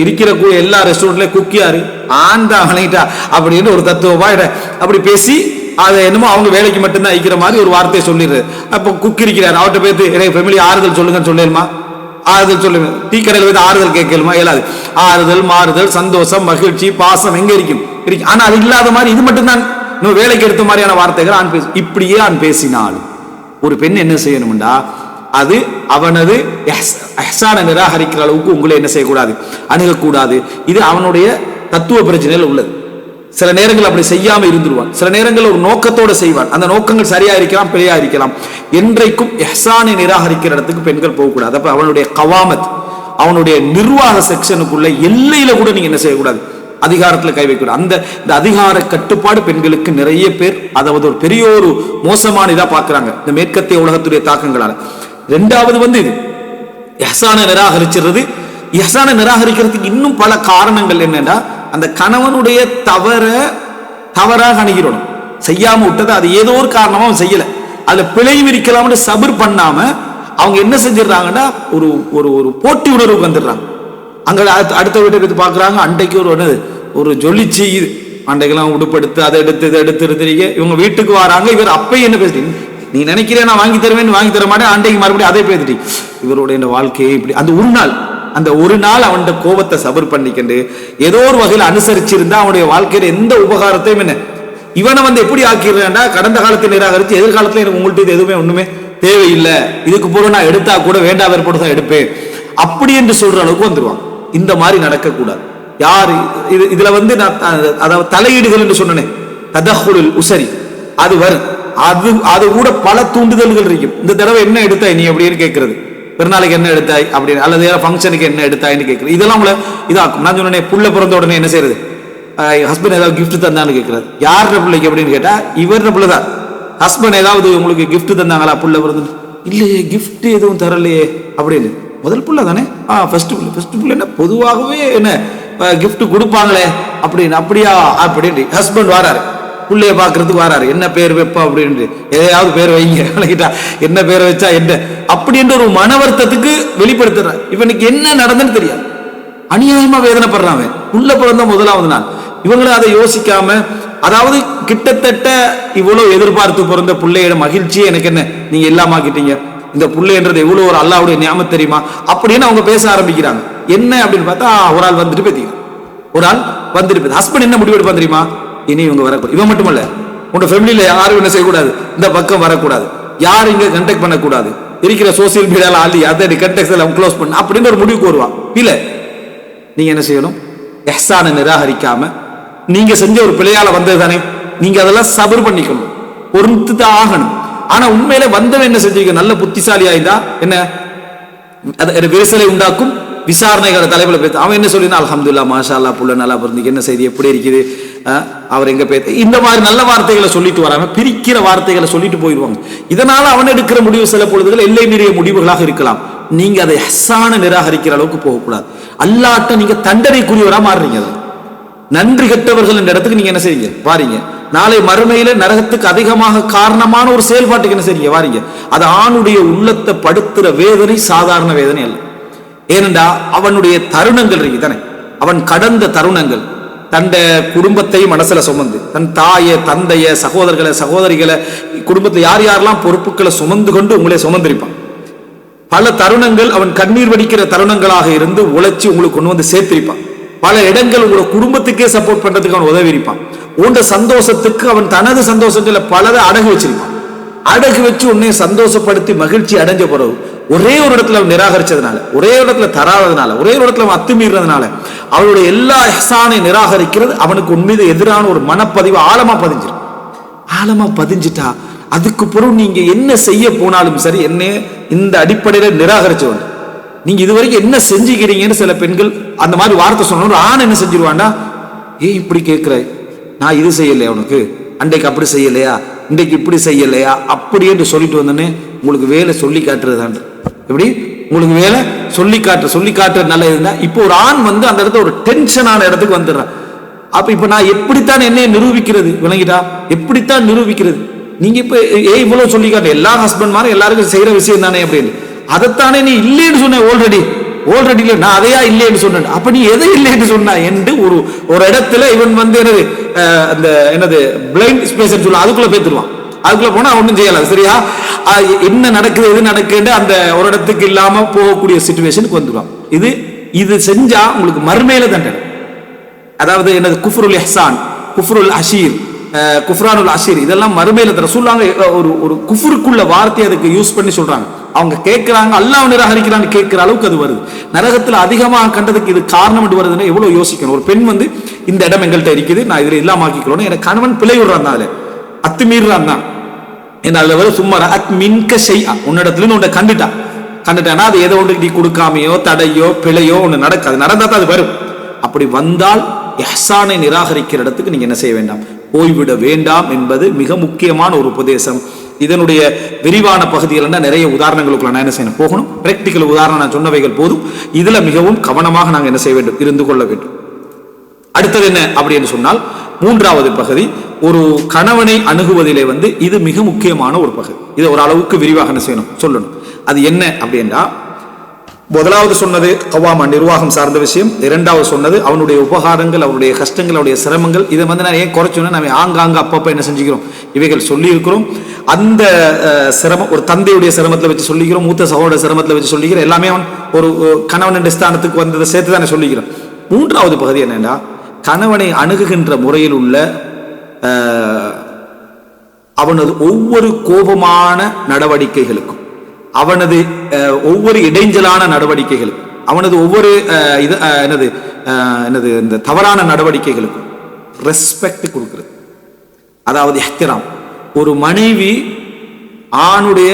இருக்கிற எல்லா ரெஸ்டாரண்ட்ல குக்கியாரு ஆண்டா வணங்கிட்டா அப்படின்னு ஒரு தத்துவமா அப்படி பேசி அதை என்னமோ அவங்க வேலைக்கு மட்டும்தான் ஐக்கிற மாதிரி ஒரு வார்த்தையை சொல்லிடுறது. அப்போ குக் இருக்கிறார், அவர்கிட்ட போய் எனக்கு ஃபேமிலி ஆறுதல் சொல்லுங்கன்னு சொல்லிடுமா? ஆறுதல் சொல்லுங்க. டீ கடையில் போய் ஆறுதல் கேட்கலுமா? இயலாது. ஆறுதல், மாறுதல், சந்தோஷம், மகிழ்ச்சி, பாசம் எங்க இருக்கும்? ஆனா அது இல்லாத மாதிரி இது மட்டும்தான் இன்னும் வேலைக்கு எடுத்த மாதிரியான வார்த்தைகள் ஆண் பேச. இப்படியே ஆண் பேசினாலும் ஒரு பெண் என்ன செய்யணும்டா, அது அவனது இஹ்சானை நிராகரிக்கிற அளவுக்கு உங்களை என்ன செய்யக்கூடாது, அணுகக்கூடாது. இது அவனுடைய தத்துவ பிரச்சனையில் உள்ளது. சில நேரங்கள் அப்படி செய்யாம இருந்துருவான், சில நேரங்கள் ஒரு நோக்கத்தோடு செய்வான். அந்த நோக்கங்கள் சரியா இருக்கலாம், பிழையா இருக்கலாம். என்றைக்கும் இஹ்சானை நிராகரிக்கிற இடத்துக்கு பெண்கள் போகக்கூடாது. அப்ப அவனுடைய கவாமத், அவனுடைய நிர்வாக செக்ஷனுக்குள்ள எல்லையில கூட நீங்க என்ன செய்யக்கூடாது, அதிகாரத்துல கை வைக்கக்கூடாது. இந்த அதிகார கட்டுப்பாடு பெண்களுக்கு நிறைய பேர் அதாவது ஒரு பெரிய ஒரு மோசமான இதா பாக்குறாங்க இந்த மேற்கத்திய உலகத்துடைய தாக்கங்களால. ரெண்டாவது இது இஹ்சானை நிராகரிச்சிருது. இஹ்சானை நிராகரிக்கிறதுக்கு இன்னும் பல காரணங்கள் என்னன்னா, அந்த கணவனுடைய தவறாக அணுகிறோம், செய்யாம விட்டது அது ஏதோ ஒரு காரணமா அவன் செய்யல, அதுல பிழையும் இருக்கலாம்னு சபர் பண்ணாம அவங்க என்ன செஞ்சிடறாங்கன்னா ஒரு ஒரு ஒரு போட்டி உணர்வுக்கு வந்துடுறாங்க. அங்க அடுத்த வீட்டை எடுத்து பாக்குறாங்க, அண்டைக்கு ஒரு ஜொலிச்சு இது அண்டைக்கெல்லாம் உடுப்படுத்து அதை எடுத்து இதை எடுத்துருக்கிறீங்க. இவங்க வீட்டுக்கு வராங்க, இவர் அப்பயும் என்ன பேசுறீங்க, நீ நினைக்கிறேன் நான் வாங்கி தருவேன், வாங்கி தர மாட்டேன், அண்டைக்கு மறுபடியும் அதை பேசிட்டு இவருடைய வாழ்க்கையை இப்படி. அந்த ஒரு நாள் அவன் கோபத்தை சபர் பண்ணிக்கிண்டு ஏதோ ஒரு வகையில் அனுசரிச்சிருந்தா அவனுடைய வாழ்க்கையில எந்த உபகாரத்தையும் என்ன இவனை எப்படி ஆக்கிடுறேன்டா, கடந்த காலத்தை நிராகரிச்சு எதிர்காலத்துல எனக்கு உங்கள்கிட்ட எதுவுமே ஒண்ணுமே தேவையில்லை, இதுக்கு போற நான் எடுத்தா கூட வேண்டாம் ஏற்பட்டு தான் எடுப்பேன் அப்படி என்று சொல்ற அளவுக்கு வந்துருவான். இந்த மாதிரி நடக்கக்கூடாது. யாரு இதுல நான் அதாவது தலையீடுகள் என்று சொன்னேன், ததஹுலுல் உஸரி அது வரும். அது கூட பல தூண்டுதல்கள் இருக்கும். இந்த தடவை என்ன எடுத்தாய் நீ அப்படின்னு கேட்கறது, பிறநாளைக்கு என்ன எடுத்தாய் அப்படின்னு, அல்லது ஃபங்க்ஷனுக்கு என்ன எடுத்தாய்ன்னு கேட்கறது, இதெல்லாம் உங்களை இதாக்கும். நான் சொன்னேன் புள்ள பிறந்த உடனே என்ன செய்யறது, ஹஸ்பண்ட் ஏதாவது கிஃப்ட் தந்தான்னு கேட்கறது. யாரோட பிள்ளைக்கு அப்படின்னு கேட்டா இவரோட பிள்ளை தான். ஹஸ்பண்ட் ஏதாவது உங்களுக்கு கிஃப்ட் தந்தாங்களா புள்ள பிறந்து, இல்லையே கிஃப்ட் எதுவும் தரலையே அப்படின்னு. முதல் புள்ள தானே, ஃபர்ஸ்ட் புள்ள என்ன பொதுவாகவே என்ன கிஃப்ட் கொடுப்பாங்களே அப்படின்னு. அப்படியா அப்படின்னு ஹஸ்பண்ட் வராரு, பிள்ளைய பாக்குறதுக்கு வராரு, என்ன பேர் வைப்பா அப்படின்னு, எதையாவது பேர் வைங்க, என்ன பேரை வச்சா என்ன அப்படின்ற ஒரு மன வருத்தத்துக்கு வெளிப்படுத்துற. இவனுக்கு என்ன நடந்துன்னு தெரியாது, அநியாயமா வேதனைப்படுறான். உள்ள பிறந்த முதலாவது நாள் இவங்களும் அதை யோசிக்காம, அதாவது கிட்டத்தட்ட இவ்வளவு எதிர்பார்த்து பிறந்த பிள்ளையோட மகிழ்ச்சியே எனக்கு என்ன நீங்க எல்லாம் ஆக்கிட்டீங்க, இந்த பிள்ளைன்றது எவ்வளவு ஒரு அல்லாஹ்வுடைய நியாமத் தெரியுமா அப்படின்னு அவங்க பேச ஆரம்பிக்கிறாங்க. என்ன அப்படின்னு பார்த்தா ஒரு ஆள் வந்துட்டு பேத்திங்க, ஒரு ஆள் வந்துட்டு ஹஸ்பண்ட் என்ன முடிவு எடுப்பான் தெரியுமா, இனி இவங்க வரக்கூடாது. இவன் மட்டுமல்ல, உங்க ஃபேமிலியில யாரும் என்ன செய்யக்கூடாது, இந்த பக்கம் வரக்கூடாது, யாரும் இங்க கண்டெக்ட் பண்ணக்கூடாது, இருக்கிற சோசியல் மீடியால ஆளி அதை கண்டெக்ட் எல்லாம் க்ளோஸ் பண்ண அப்படின்னு ஒரு முடிவுக்கு வருவான். இல்ல நீங்க என்ன செய்யணும், இஹ்சானை நிராகரிக்காம நீங்க செஞ்ச ஒரு பிழையால வந்தது தானே, நீங்க அதெல்லாம் சபர் பண்ணிக்கணும், பொறுத்து தான் ஆகணும். ஆனா உண்மையில வந்தவன் என்ன செஞ்சிருக்க, நல்ல புத்திசாலியா இருந்தா என்ன விரிசலை உண்டாக்கும் விசாரணைகளை தலைப்புல பேச. அவன் என்ன சொல்லினா அல்ஹம்துலில்லாஹ் மாஷா அல்லாஹ் புள்ள நல்லா பிறந்தீங்க, என்ன செய்தி எப்படி இருக்குது, அவர் எங்க பேச, இந்த மாதிரி நல்ல வார்த்தைகளை சொல்லிட்டு வராம பிரிக்கிற வார்த்தைகளை சொல்லிட்டு போயிடுவாங்க. இதனால அவன் எடுக்கிற முடிவு சில பொழுதுகள் எல்லை மீறிய முடிவுகளாக இருக்கலாம். நீங்க அதை இஹ்சானை நிராகரிக்கிற அளவுக்கு போகக்கூடாது. அல்லாஹ்ட்ட நீங்க தண்டனைக்குரியவரா மாறுறீங்க. நன்றி கெட்டவர்கள் என்ற இடத்துக்கு நீங்க என்ன செய்யுங்க வாரீங்க. நாளை மறுமையில நரகத்துக்கு அதிகமாக காரணமான ஒரு செயல்பாட்டுக்கு என்ன செய்யுங்க வாரீங்க. அது ஆணுடைய உள்ளத்தை படுத்துற வேதனை சாதாரண வேதனை அல்ல. ஏனென்றா அவனுடைய தருணங்கள் இருக்கு தானே, அவன் கடந்த தருணங்கள், தன் குடும்பத்தை மனசுல சுமந்து, தன் தாயை தந்தைய சகோதரிகளை குடும்பத்தை யார் யாரெல்லாம் பொறுப்புகளை சுமந்து கொண்டு உங்களே சுமந்திருப்பான். பல தருணங்கள் அவன் கண்ணீர் வடிக்கிற தருணங்களாக இருந்து உழைச்சி உங்களுக்கு கொண்டு வந்து சேர்த்திருப்பான். பல இடங்கள் உங்களோட குடும்பத்துக்கே சப்போர்ட் பண்றதுக்கு அவன் உதவி இருப்பான். உண்ட சந்தோஷத்துக்கு அவன் தனது சந்தோஷங்களை பலதை அடகு வச்சிருப்பான். அடகு வச்சு உன்னை சந்தோஷப்படுத்தி மகிழ்ச்சி அடைஞ்ச பிறகு ஒரே ஒரு இடத்துல அவன் நிராகரிச்சதுனால, ஒரே ஒரு இடத்துல தராததுனால, ஒரே ஒரு இடத்துல அவன் அத்துமீறதுனால அவனுடைய எல்லா இஹ்சானை நிராகரிக்கிறது அவனுக்கு உண்மையில எதிரான ஒரு மனப்பதிவு ஆழமா பதிஞ்சிடும். ஆழமா பதிஞ்சிட்டா அதுக்கு பிறகு நீங்க என்ன செய்ய போனாலும் சரி, என்ன இந்த அடிப்படையில நிராகரிச்சவன் நீங்க இதுவரைக்கும் என்ன செஞ்சுக்கிறீங்கன்னு சில பெண்கள் அந்த மாதிரி வார்த்தை சொன்ன ஆண் என்ன செஞ்சிருவான்னா, இப்படி கேட்கிற, நான் இது செய்யலையா உனக்கு, அன்றைக்கு அப்படி செய்யலையா, இன்றைக்கு இப்படி செய்யலையா அப்படி என்று சொல்லிட்டு வந்தோன்னே உங்களுக்கு வேலை சொல்லி காட்டுறதுதான். எப்படி உங்களுக்கு வேலை சொல்லி காட்டுற நல்ல இருந்தா இப்போ ஒரு ஆண் அந்த இடத்துல ஒரு டென்ஷனான இடத்துக்கு வந்துடுறான். அப்ப இப்ப நான் எப்படித்தான் என்னைய நிரூபிக்கிறது, விளங்கிட்டா, எப்படித்தான் நிரூபிக்கிறது, நீங்க இப்ப இவ்வளவு சொல்லி காட்டு எல்லா ஹஸ்பண்ட் மாதிரி எல்லாருக்கும் செய்யற விஷயம் தானே அப்படின்னு, அதைத்தானே நீ இல்லைன்னு சொன்ன ஆல்ரெடி இல்லை, நான் அதையா இல்லைன்னு சொன்னேன், அப்ப நீ எதை இல்லைன்னு சொன்ன என்று ஒரு இடத்துல இவன் என்னது அந்த என்னது பிளைண்ட் ஸ்பேஸ் சொல்லுவாங்க, அதுக்குள்ள பேத்துருவான். அதுக்குள்ள போனா ஒன்றும் செய்யலாம். சரியா, என்ன நடக்குது எது நடக்குன்னு அந்த ஒரு இடத்துக்கு இல்லாம போகக்கூடிய சிச்சுவேஷனுக்கு வந்துடுவான். இது செஞ்சா உங்களுக்கு மறுமையில தண்டனை. அதாவது என்னது குஃப்ருல் இஹ்சான், குஃப்ருல் அஷீர், குஃப்ரானுல் அஷீர், இதெல்லாம் மறுமையில ரசூலுல்லாஹ் ஒரு குஃப்ருக்குள்ள வார்த்தை அதுக்கு யூஸ் பண்ணி சொல்றாங்க. அவங்க கேட்கிறாங்க, அல்லாஹ் நிராகரிக்கிறான்னு கேட்கிற அளவுக்கு அது வருது. நரகத்துல அதிகமாக கண்டதுக்கு இது காரணம் என்று வருதுன்னு எவ்வளவு யோசிக்கணும். ஒரு பெண் வந்து இந்த இடம் எங்கள்கிட்ட இருக்குது, நான் இதுல இல்லாமக்கிக்கணும், எனக்கு கணவன் பிழை விடுறான் தான், அதுல அத்துமீறான் தான், என்ன அதுல வர சும்மா மின்க செய்யா உன்னிடத்துல உன்னை கண்டுட்டானா அது எதை ஒன்று நீ கொடுக்காமையோ தடையோ பிழையோ ஒன்று நடக்காது. நடந்தா தான் அது வரும். அப்படி வந்தால் இஹ்சானை நிராகரிக்கிற இடத்துக்கு நீங்க என்ன செய்ய வேண்டாம், போய்விட வேண்டாம் என்பது மிக முக்கியமான ஒரு உபதேசம். இதனுடைய விரிவான பகுதிகள் நிறைய உதாரணங்களுக்குள்ள நான் என்ன செய்யணும் போகணும். பிராக்டிக்கல் உதாரணம் நான் சொன்னவைகள் போதும். இதுல மிகவும் கவனமாக நாங்கள் என்ன செய்ய வேண்டும், இருந்து கொள்ள வேண்டும். அடுத்தது என்ன அப்படின்னு சொன்னால், மூன்றாவது பகுதி ஒரு கணவனை அணுகுவதிலே இது மிக முக்கியமான ஒரு பகுதி. இதை ஒரு அளவுக்கு விரிவாக என்ன செய்யணும் சொல்லணும். அது என்ன அப்படின்னா, முதலாவது சொன்னது கவாமா நிர்வாகம் சார்ந்த விஷயம். இரண்டாவது சொன்னது அவனுடைய உபகாரங்கள், அவருடைய கஷ்டங்கள், அவருடைய சிரமங்கள். இதை நான் ஏன் குறைச்சோன்னா, நம்ம ஆங்காங்க அப்பப்போ என்ன செஞ்சுக்கிறோம், இவைகள் சொல்லி இருக்கிறோம். அந்த சிரமம் ஒரு தந்தையுடைய சிரமத்தில் வச்சு சொல்லிக்கிறோம், மூத்த சகோதர சிரமத்தில் வச்சு சொல்லிக்கிறோம். எல்லாமே அவன் ஒரு கணவன் என்ற ஸ்தானத்துக்கு வந்ததை சேர்த்து தானே சொல்லிக்கிறோம். மூன்றாவது பகுதி என்னன்னா, கணவனை அணுகுகின்ற முறையில் உள்ள அவனது ஒவ்வொரு கோபமான நடவடிக்கைகளுக்கும், அவனது ஒவ்வொரு இடைஞ்சலான நடவடிக்கைகளுக்கும், அவனது ஒவ்வொரு இந்த தவறான நடவடிக்கைகளுக்கும் ரெஸ்பெக்ட் கொடுக்கிறது. அதாவது இஹ்திராம். ஒரு மனைவி ஆணுடைய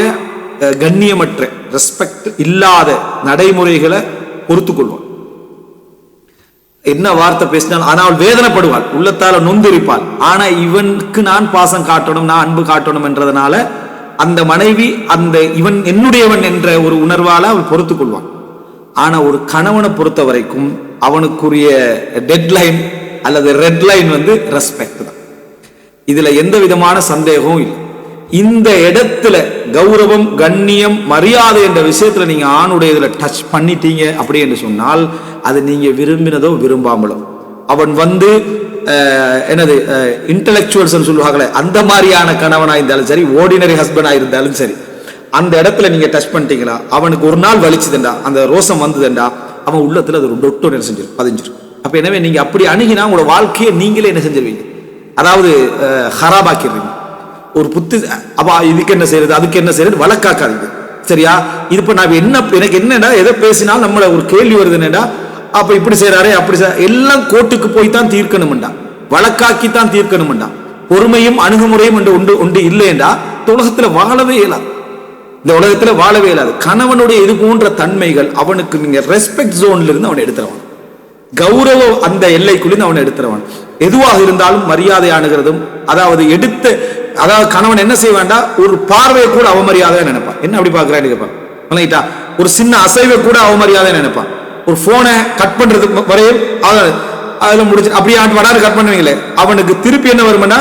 கண்ணியமற்ற ரெஸ்பெக்ட் இல்லாத நடைமுறைகளை பொறுத்து கொள்வாள். என்ன வார்த்தை பேசினாலும் ஆனால் வேதனைப்படுவாள், உள்ளத்தால நொந்திருப்பாள். ஆனா இவனுக்கு நான் பாசம் காட்டணும், நான் அன்பு காட்டணும் என்றதுனால அந்த மனைவி அந்த இவன் என்னுடையவன் என்ற ஒரு உணர்வால அவள் பொறுத்து கொள்வான். ஆனா ஒரு கணவனை பொறுத்த வரைக்கும் அவனுக்குரிய டெட்லைன் அல்லது ரெட் லைன் ரெஸ்பெக்ட் தான். இதுல எந்த விதமான சந்தேகமும் இல்லை. இந்த இடத்துல கௌரவம், கண்ணியம், மரியாதை என்ற விஷயத்துல நீங்க ஆணுடைய இதுல டச் பண்ணிட்டீங்க அப்படி என்று சொன்னால், அது நீங்க விரும்பினதோ விரும்பாமலோ, அவன் என்னது இன்டலெக்சுவல்ஸ் சொல்லுவாங்களே, அந்த மாதிரியான கணவனா இருந்தாலும் சரி, ஓர்டினரி ஹஸ்பண்டா இருந்தாலும் சரி, அந்த இடத்துல நீங்க டச் பண்ணிட்டீங்களா, அவனுக்கு ஒரு நாள் வலிச்சுதுண்டா, அந்த ரோசம் வந்ததுண்டா, அவன் உள்ளத்துல அது ஒரு டொட்டோ என்ன செஞ்சிடும், பதிஞ்சிடும். அப்ப எனவே நீங்க அப்படி அணுகினா உங்களோட வாழ்க்கையை நீங்களே என்ன செஞ்சிருவீங்க, அதாவது ஹராபாக்கிடுவீங்க. ஒரு புத்தி அப்ப இதுக்கு என்ன செய்யறது, அதுக்கு என்ன செய்யறது, வழக்காக்காதீங்க. சரியா? இது இப்ப நான் எனக்கு என்னடா எதை பேசினாலும் நம்மள ஒரு கேள்வி வருது, என்னடா அப்ப இப்படி செய்யறாரே அப்படி எல்லாம் கோர்ட்டுக்கு போய் தான் தீர்க்கணும்டா, வழக்காக்கி தான் தீர்க்கணும்டா. பொறுமையும் அணுகுமுறையும் ஒன்று இல்லையண்டா இந்த உலகத்துல வாழவே இயலாது. இந்த உலகத்துல வாழவே இயலாது. கணவனுடைய இது போன்ற தன்மைகள் அவனுக்கு நீங்க ரெஸ்பெக்ட் ஜோன்ல இருந்து அவனை எடுத்துறவன், கௌரவ அந்த எல்லைக்குள்ளேருந்து அவனை எடுத்துறவன். எதுவாக இருந்தாலும் மரியாதை அணுகிறதும், அதாவது கணவன் என்ன செய்வான்டா, ஒரு பார்வையை கூட அவமரியாதையா நினைப்பான். என்ன அப்படி பாக்குறான்னு கேட்பான். ஒரு சின்ன அசைவை கூட அவமரியாதையா நினைப்பான். ஒரு போனை கட் பண்றதுக்கு வரையும் அதுல முடிச்சு அப்படியே வடாரு கட் பண்ணுவீங்களே, அவனுக்கு திருப்பி என்ன வரும்னா,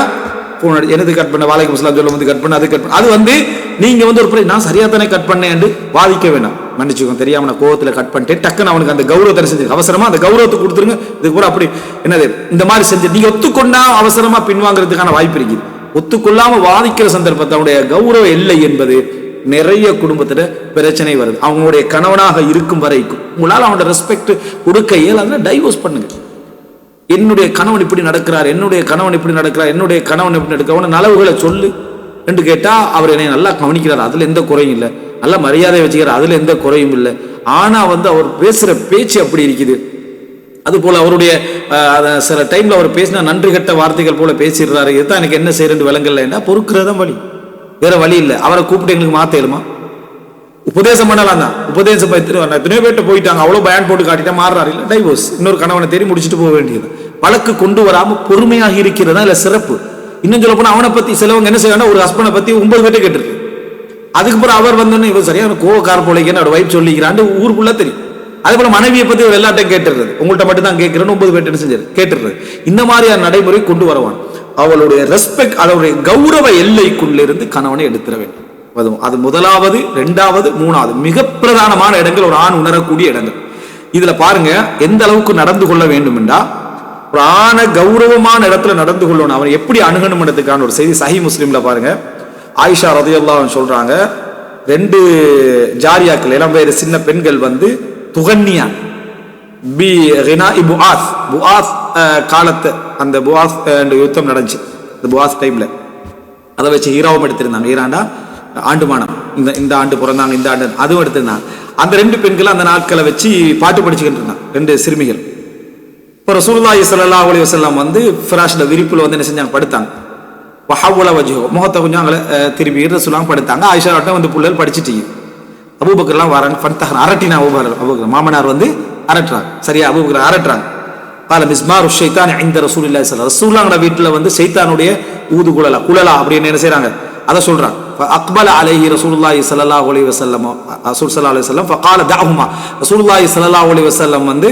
போன் எனது கட் பண்ண, வாழைக்கு முஸ்லாம் சொல்ல கட் பண்ண, அது கட் பண்ண, அது நீங்க ஒரு நான் சரியா தானே கட் பண்ணேன் என்று வாதிக்க வேண்டாம். மன்னிச்சுக்கோ, தெரியாம நான் கோவத்துல கட் பண்ணிட்டேன், டக்குன்னு அவனுக்கு அந்த கௌரவத்தை செஞ்சு அவசரமா அந்த கௌரவத்தை கொடுத்துருங்க. இதுக்கு கூட அப்படி என்னது இந்த மாதிரி செஞ்சு நீங்க ஒத்துக்கொண்டா அவசரமா பின்வாங்கிறதுக்கான வாய்ப்பு இருக்குது. ஒத்துக்கொள்ளாம வாதிக்கிற சந்தர்ப்பத்தை அவனுடைய கௌரவ எல்லை என்பது நிறைய குடும்பத்துல பிரச்சனை வருது. அவங்களுடைய கணவனாக இருக்கும் வரைக்கும் உங்களால் அவனோட ரெஸ்பெக்ட் கொடுக்க இயலாதுன்னா டைவோர்ஸ் பண்ணுங்க. என்னுடைய கணவன் இப்படி நடக்கிறார், என்னுடைய கணவன் இப்படி நடக்கிறார், என்னுடைய கணவன் இப்படி நடக்கிற நலவுகளை சொல்லு என்று கேட்டா, அவர் என்னை நல்லா கவனிக்கிறார், அதுல எந்த குறையும் இல்லை, நல்ல மரியாதை வச்சுக்கிறார், அதுல எந்த குறையும் இல்லை. ஆனா அவர் பேசுற பேச்சு அப்படி இருக்குது. அது போல அவருடைய சில டைம்ல அவர் பேசினா நன்றி கட்ட வார்த்தைகள் போல பேசிடுறாரு. இதுதான் எனக்கு என்ன செய்யறது விலங்கல்ல, பொறுக்கிறதான் வழி, வேற வழி இல்லை. அவரை கூப்பிட்டு எங்களுக்கு மாத்தேலுமா, உபதேசம் பண்ணலாம் தான். உபதேசம் எத்தனையோ பேர்ட்ட போயிட்டாங்க, அவ்வளவு பயன் போட்டு காட்டிட்டா மாறுறாரு, இல்லை டைவோர்ஸ், இன்னொரு கணவனை தேடி முடிச்சுட்டு போக வேண்டியது. வழக்கு கொண்டு வராம பொறுமையாக இருக்கிறதா இல்ல சிறப்பு. இன்னும் சொல்ல போனா அவனை பத்தி சிலவங்க என்ன செய்வாங்க, ஒரு ஹஸ்பண்டை பத்தி 9 பேர்ட்ட கேட்டிருக்கு. அதுக்கப்புறம் அவர் வந்தோன்னு இவர் சரியான கோவக்கார போலைக்கு அவரோட வைப் சொல்லிக்கிறான்னு ஊருக்குள்ள தெரியும். அதே போல மனைவியை பத்தி எல்லாட்டையும் கேட்டுறது, உங்கள்கிட்ட மட்டும் தான் கேட்கிறேன்னு 9 பேர்ட்ட செஞ்சாரு கேட்டுறது. இந்த மாதிரியான நடைமுறை கொண்டு வரவான். அவளுடைய ரெஸ்பெக்ட், அவளுடைய கௌரவ எல்லைக்குள்ள இருந்து கணவனை எடுத்துட வேண்டும். அது முதலாவது, இரண்டாவது, மூணாவது மிக பிரதானமான இடங்கள், ஒரு ஆண் உணரக்கூடிய இடங்கள். இதுல பாருங்க எந்த அளவுக்கு நடந்து கொள்ள வேண்டும் என்றா, ஒரு ஆணை கௌரவமான இடத்துல நடந்து கொள்ளணும், அவன் எப்படி அணுகணும்ன்றதுக்கான ஒரு செய்தி சஹீஹ் முஸ்லிம்ல பாருங்க. ஆயிஷா ரலியல்லாஹு அன்ஹா சொல்றாங்க, 2 ஜாரியாக்கள் இளம்பெயர் சின்ன பெண்கள் வந்து துகன்னியா பி கினாஇ புஆஸ், புஆஸ் காலத்து அந்த புஆஸ் யுத்தம் நடந்துச்சு, இந்த புஆஸ் டைம்ல அதை வச்சு ஹீராவும் எடுத்திருந்தாங்க. ஹீராண்டா ஆண்டுமானம், இந்த ஆண்டு பிறந்தாங்க, இந்த ஆண்டு அதுவும் எடுத்திருந்தாங்க. அந்த 2 பெண்கள் அந்த நாட்களை வச்சு பாட்டு படிச்சுக்கிட்டு இருந்தாங்க, 2 சிறுமிகள். இப்போ ரசூலுல்லாஹி ஸல்லல்லாஹு அலைஹி வஸல்லம் வந்து ஃபிராஷ்ல விரிப்புல வந்து என்ன செஞ்சாங்க, படுத்தாங்க. வஹவ்வல வஜ்ஹு, முகத்தை கொஞ்சம் அங்கே திருப்பி ரசூலுல்லாஹ் படுத்தாங்க. ஆயிஷா வந்து புள்ளல் படிச்சுட்டீங்க. அபூபக்கர்லாம் வராங்க, ஃபன்தஹர் அரட்டினா அபூபக்கர் மாமனார் வந்து அரட்டுறாங்க. சரியா, அபூபக்கர் அரட்டுறாங்க. கால மிஸ்மாரு ஷைத்தான் இந்த ரசூலுல்லாஹி ஸல்லல்லாஹு அலைஹி வஸல்லம், ரசூலுல்லாஹ் வீட்டில் வந்து ஷைத்தானுடைய ஊது குழலா அப்படின்னு என்ன செய்றாங்க, அதை சொல்றாங்க. அக்பல அலைஹி ரசூலுல்லாஹி ஸல்லல்லாஹு அலைஹி வஸல்லம், ரசூல் ஸல்லல்லாஹு அலைஹி வஸல்லம் ஃபகால தஅஹுமா, ரசூலுல்லாஹி ஸல்லல்லாஹு அலைஹி வஸல்லம் வந்து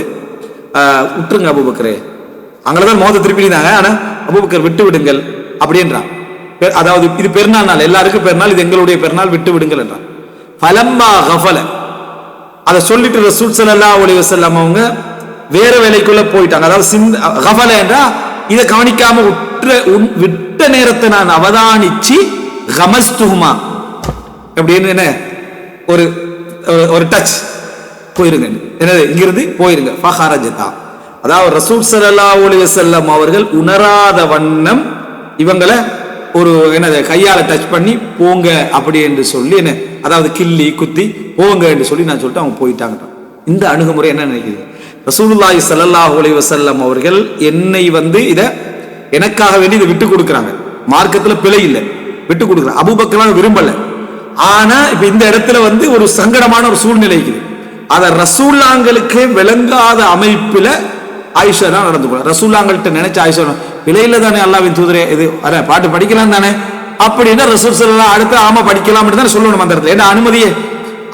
விட்டுருங்க அபூபக்கரே, அங்கதான் முகத்தை திருப்பினாங்க. ஆனா அபூபக்கர் விட்டு விடுங்கள் அப்படின்றான். அதாவது இது பெருநாள் நாள், எல்லாருக்கும் பெருநாள், இது எங்களுடைய பெருநாள், விட்டு விடுங்கள் என்றான். ஃபலம்மா கஃபல, அதை சொல்லிட்டு ரசூல் ஸல்லல்லாஹு அலைஹி வஸல்லம் அவங்க வேற வேலைக்குள்ள போயிட்டாங்க. அதாவது கஃபல என்றா இதை கவனிக்காம விட்ட நேரத்தை நான் அவதானிச்சு கமஸ்துஹுமா அப்படின்னு என்ன ஒரு டச், போயிருங்க, என்னது இங்கிருந்து போயிருங்க. ஃபஹரஜதா, அதாவது ரசூல் ஸல்லல்லாஹு அலைஹி வஸல்லம் அவர்கள் உணராத வண்ணம் இவங்களை ஒரு என்னது கையால டச் பண்ணி போங்க அப்படி என்று சொல்லி என்ன, அதாவது கிள்ளி குத்தி போங்க என்று சொல்லி நான் சொல்லிட்டு அவங்க போயிட்டாங்க. இந்த அணுகுமுறை என்ன நினைக்கிறீங்க? ரசூலுல்லாஹி ஸல்லல்லாஹு அலைஹி வஸல்லம் அவர்கள் என்னை வந்து இதை எனக்காக வேண்டி இதை விட்டு கொடுக்குறாங்க, மார்க்கத்துல பிழை இல்லை, விட்டு கொடுக்குறாங்க. அபூபக்கர் விரும்பல, ஆனா இப்ப இந்த இடத்துல வந்து ஒரு சங்கடமான ஒரு சூழ்நிலைக்கு அத ரசூல்லாங்களுக்கு விளங்காத அமைப்புல ஆயிஷா தான் நடந்து கொள்ள. ரசூல்லாங்கள்ட்ட நினைச்ச ஆயிஷா பிழையில தானே அல்லாஹ்வின் தூதரே, இது பாட்டு படிக்கலாம் தானே அப்படின்னா ரசூல் ஸல்லல்லாஹு அடுத்து ஆமா படிக்கலாம் தானே சொல்லணும் அந்த இடத்துல, என்ன அனுமதியே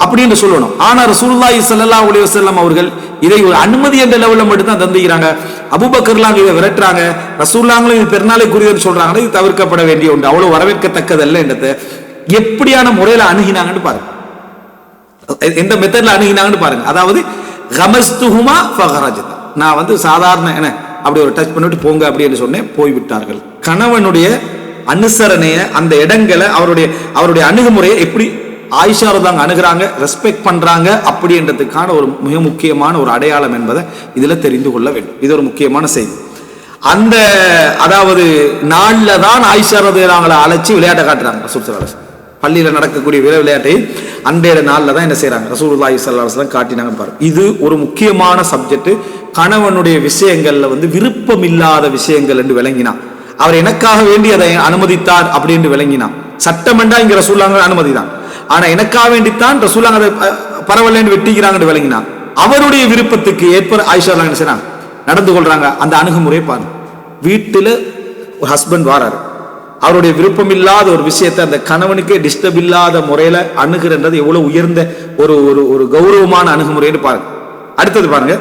அப்படின்னு சொல்லணும். ஆனா ரசூலுல்லாஹி ஸல்லல்லாஹு அலைஹி வஸல்லம் அவர்கள் இதை ஒரு அனுமதி என்ற லெவல்ல மட்டும் தான் தந்துக்கிறாங்க. அபூபக்கர்லாம் இதை விரட்டுறாங்க, ரசூலுல்லாஹ்களும் இது பெருநாளைக்குரியதுன்னு சொல்றாங்க. இது தவிர்க்கப்பட வேண்டிய ஒன்று, அவ்வளவு வரவேற்கத்தக்கதல்ல என்றதை எப்படியான முறையில அணுகினாங்கன்னு பாருங்க, எந்த மெத்தட்ல அணுகினாங்கன்னு பாருங்க. அதாவது கமஸ்துஹுமா ஃபஹரஜதா, நான் வந்து சாதாரண என்ன அப்படி ஒரு டச் பண்ணிட்டு போங்க அப்படின்னு சொன்னேன், போய்விட்டார்கள். கணவனுடைய அனுசரணைய, அந்த இடங்களை, அவருடைய அணுகுமுறையை எப்படி ஆயிஷா ரலியல்லாஹு அணுகுறாங்க, ரெஸ்பெக்ட் பண்றாங்க அப்படின்றதுக்கான ஒரு மிக முக்கியமான ஒரு அடையாளம் என்பதை இதுல தெரிந்து கொள்ள வேண்டும். இது ஒரு முக்கியமான செய்தி. அந்த அதாவது நாள்ல தான் ஆயிஷா ரலியல்லாஹு அழைச்சி விளையாட்டை காட்டுறாங்க. ரசூல் ஸல்லல்லாஹு அலைஹி வஸல்லம் பள்ளியில நடக்கக்கூடிய விளையாட்டை அன்றைய நாள்ல தான் என்ன செய்யறாங்க, ரசூலுல்லாஹி ஸல்லல்லாஹு அலைஹி வஸல்லம் காட்டினாங்க பாருங்க. இது ஒரு முக்கியமான சப்ஜெக்ட். கணவனுடைய விஷயங்கள்ல வந்து விருப்பம் இல்லாத விஷயங்கள் என்று விளங்கினான், அவர் எனக்காக வேண்டி அதை அனுமதித்தார் அப்படின்னு விளங்கினான். சட்டமெண்டா இங்க ரசூலுல்லாஹ் அனுமதி தான், ஆனா எனக்காக வேண்டித்தான் ரசூலுல்லாஹ் அதை பரவாயில்லைன்னு வெட்டிக்கிறாங்கன்னு விளங்கினான். அவருடைய விருப்பத்துக்கு ஏற்ப ஆயிஷா என்ன செய்றாங்க, நடந்து கொள்றாங்க. அந்த அணுகுமுறை பாருங்க. வீட்டுல ஒரு ஹஸ்பண்ட் வாராரு, அவருடைய விருப்பம் இல்லாத ஒரு விஷயத்தை அந்த கணவனுக்கே டிஸ்டர்ப் இல்லாத முறையில அணுகுறது எவ்வளவு உயர்ந்த ஒரு ஒரு கௌரவமான அணுகுமுறைன்னு பாருங்க. அடுத்தது பாருங்க,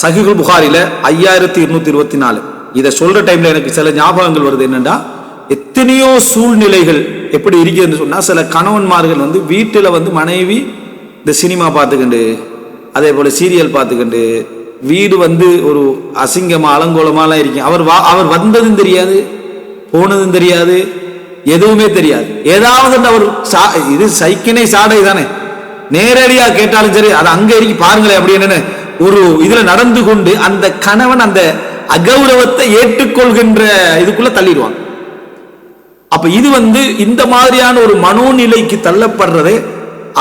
சஹீஹுல் புகாரில 5224. இதை சொல்ற டைம்ல எனக்கு சில ஞாபகங்கள் வருது. என்னன்னா, எத்தனையோ சூழ்நிலைகள் எப்படி இருக்குதுன்னு சொன்னா, சில கணவன்மார்கள் வந்து வீட்டுல வந்து மனைவி இந்த சினிமா பார்த்துக்கிண்டு, அதே போல சீரியல் பார்த்துக்கிண்டு, வீடு வந்து ஒரு அசிங்கமா அலங்கோலமாலாம் இருக்கும். அவர் வந்ததும் தெரியாது, போனதும் தெரியாது, எதுவுமே தெரியாது. ஏதாவது அவர் இது சைக்கினை சாடை தானே, நேரடியா கேட்டாலும் சரி அது அங்க இருக்கு பாருங்களேன் அப்படின்னு ஒரு இதுல நடந்து கொண்டு அந்த கணவன் அந்த அகௌரவத்தை ஏற்றுக்கொள்கின்ற இதுக்குள்ள தள்ளிடுவான். அப்ப இது வந்து இந்த மாதிரியான ஒரு மனோநிலைக்கு தள்ளப்படுறதே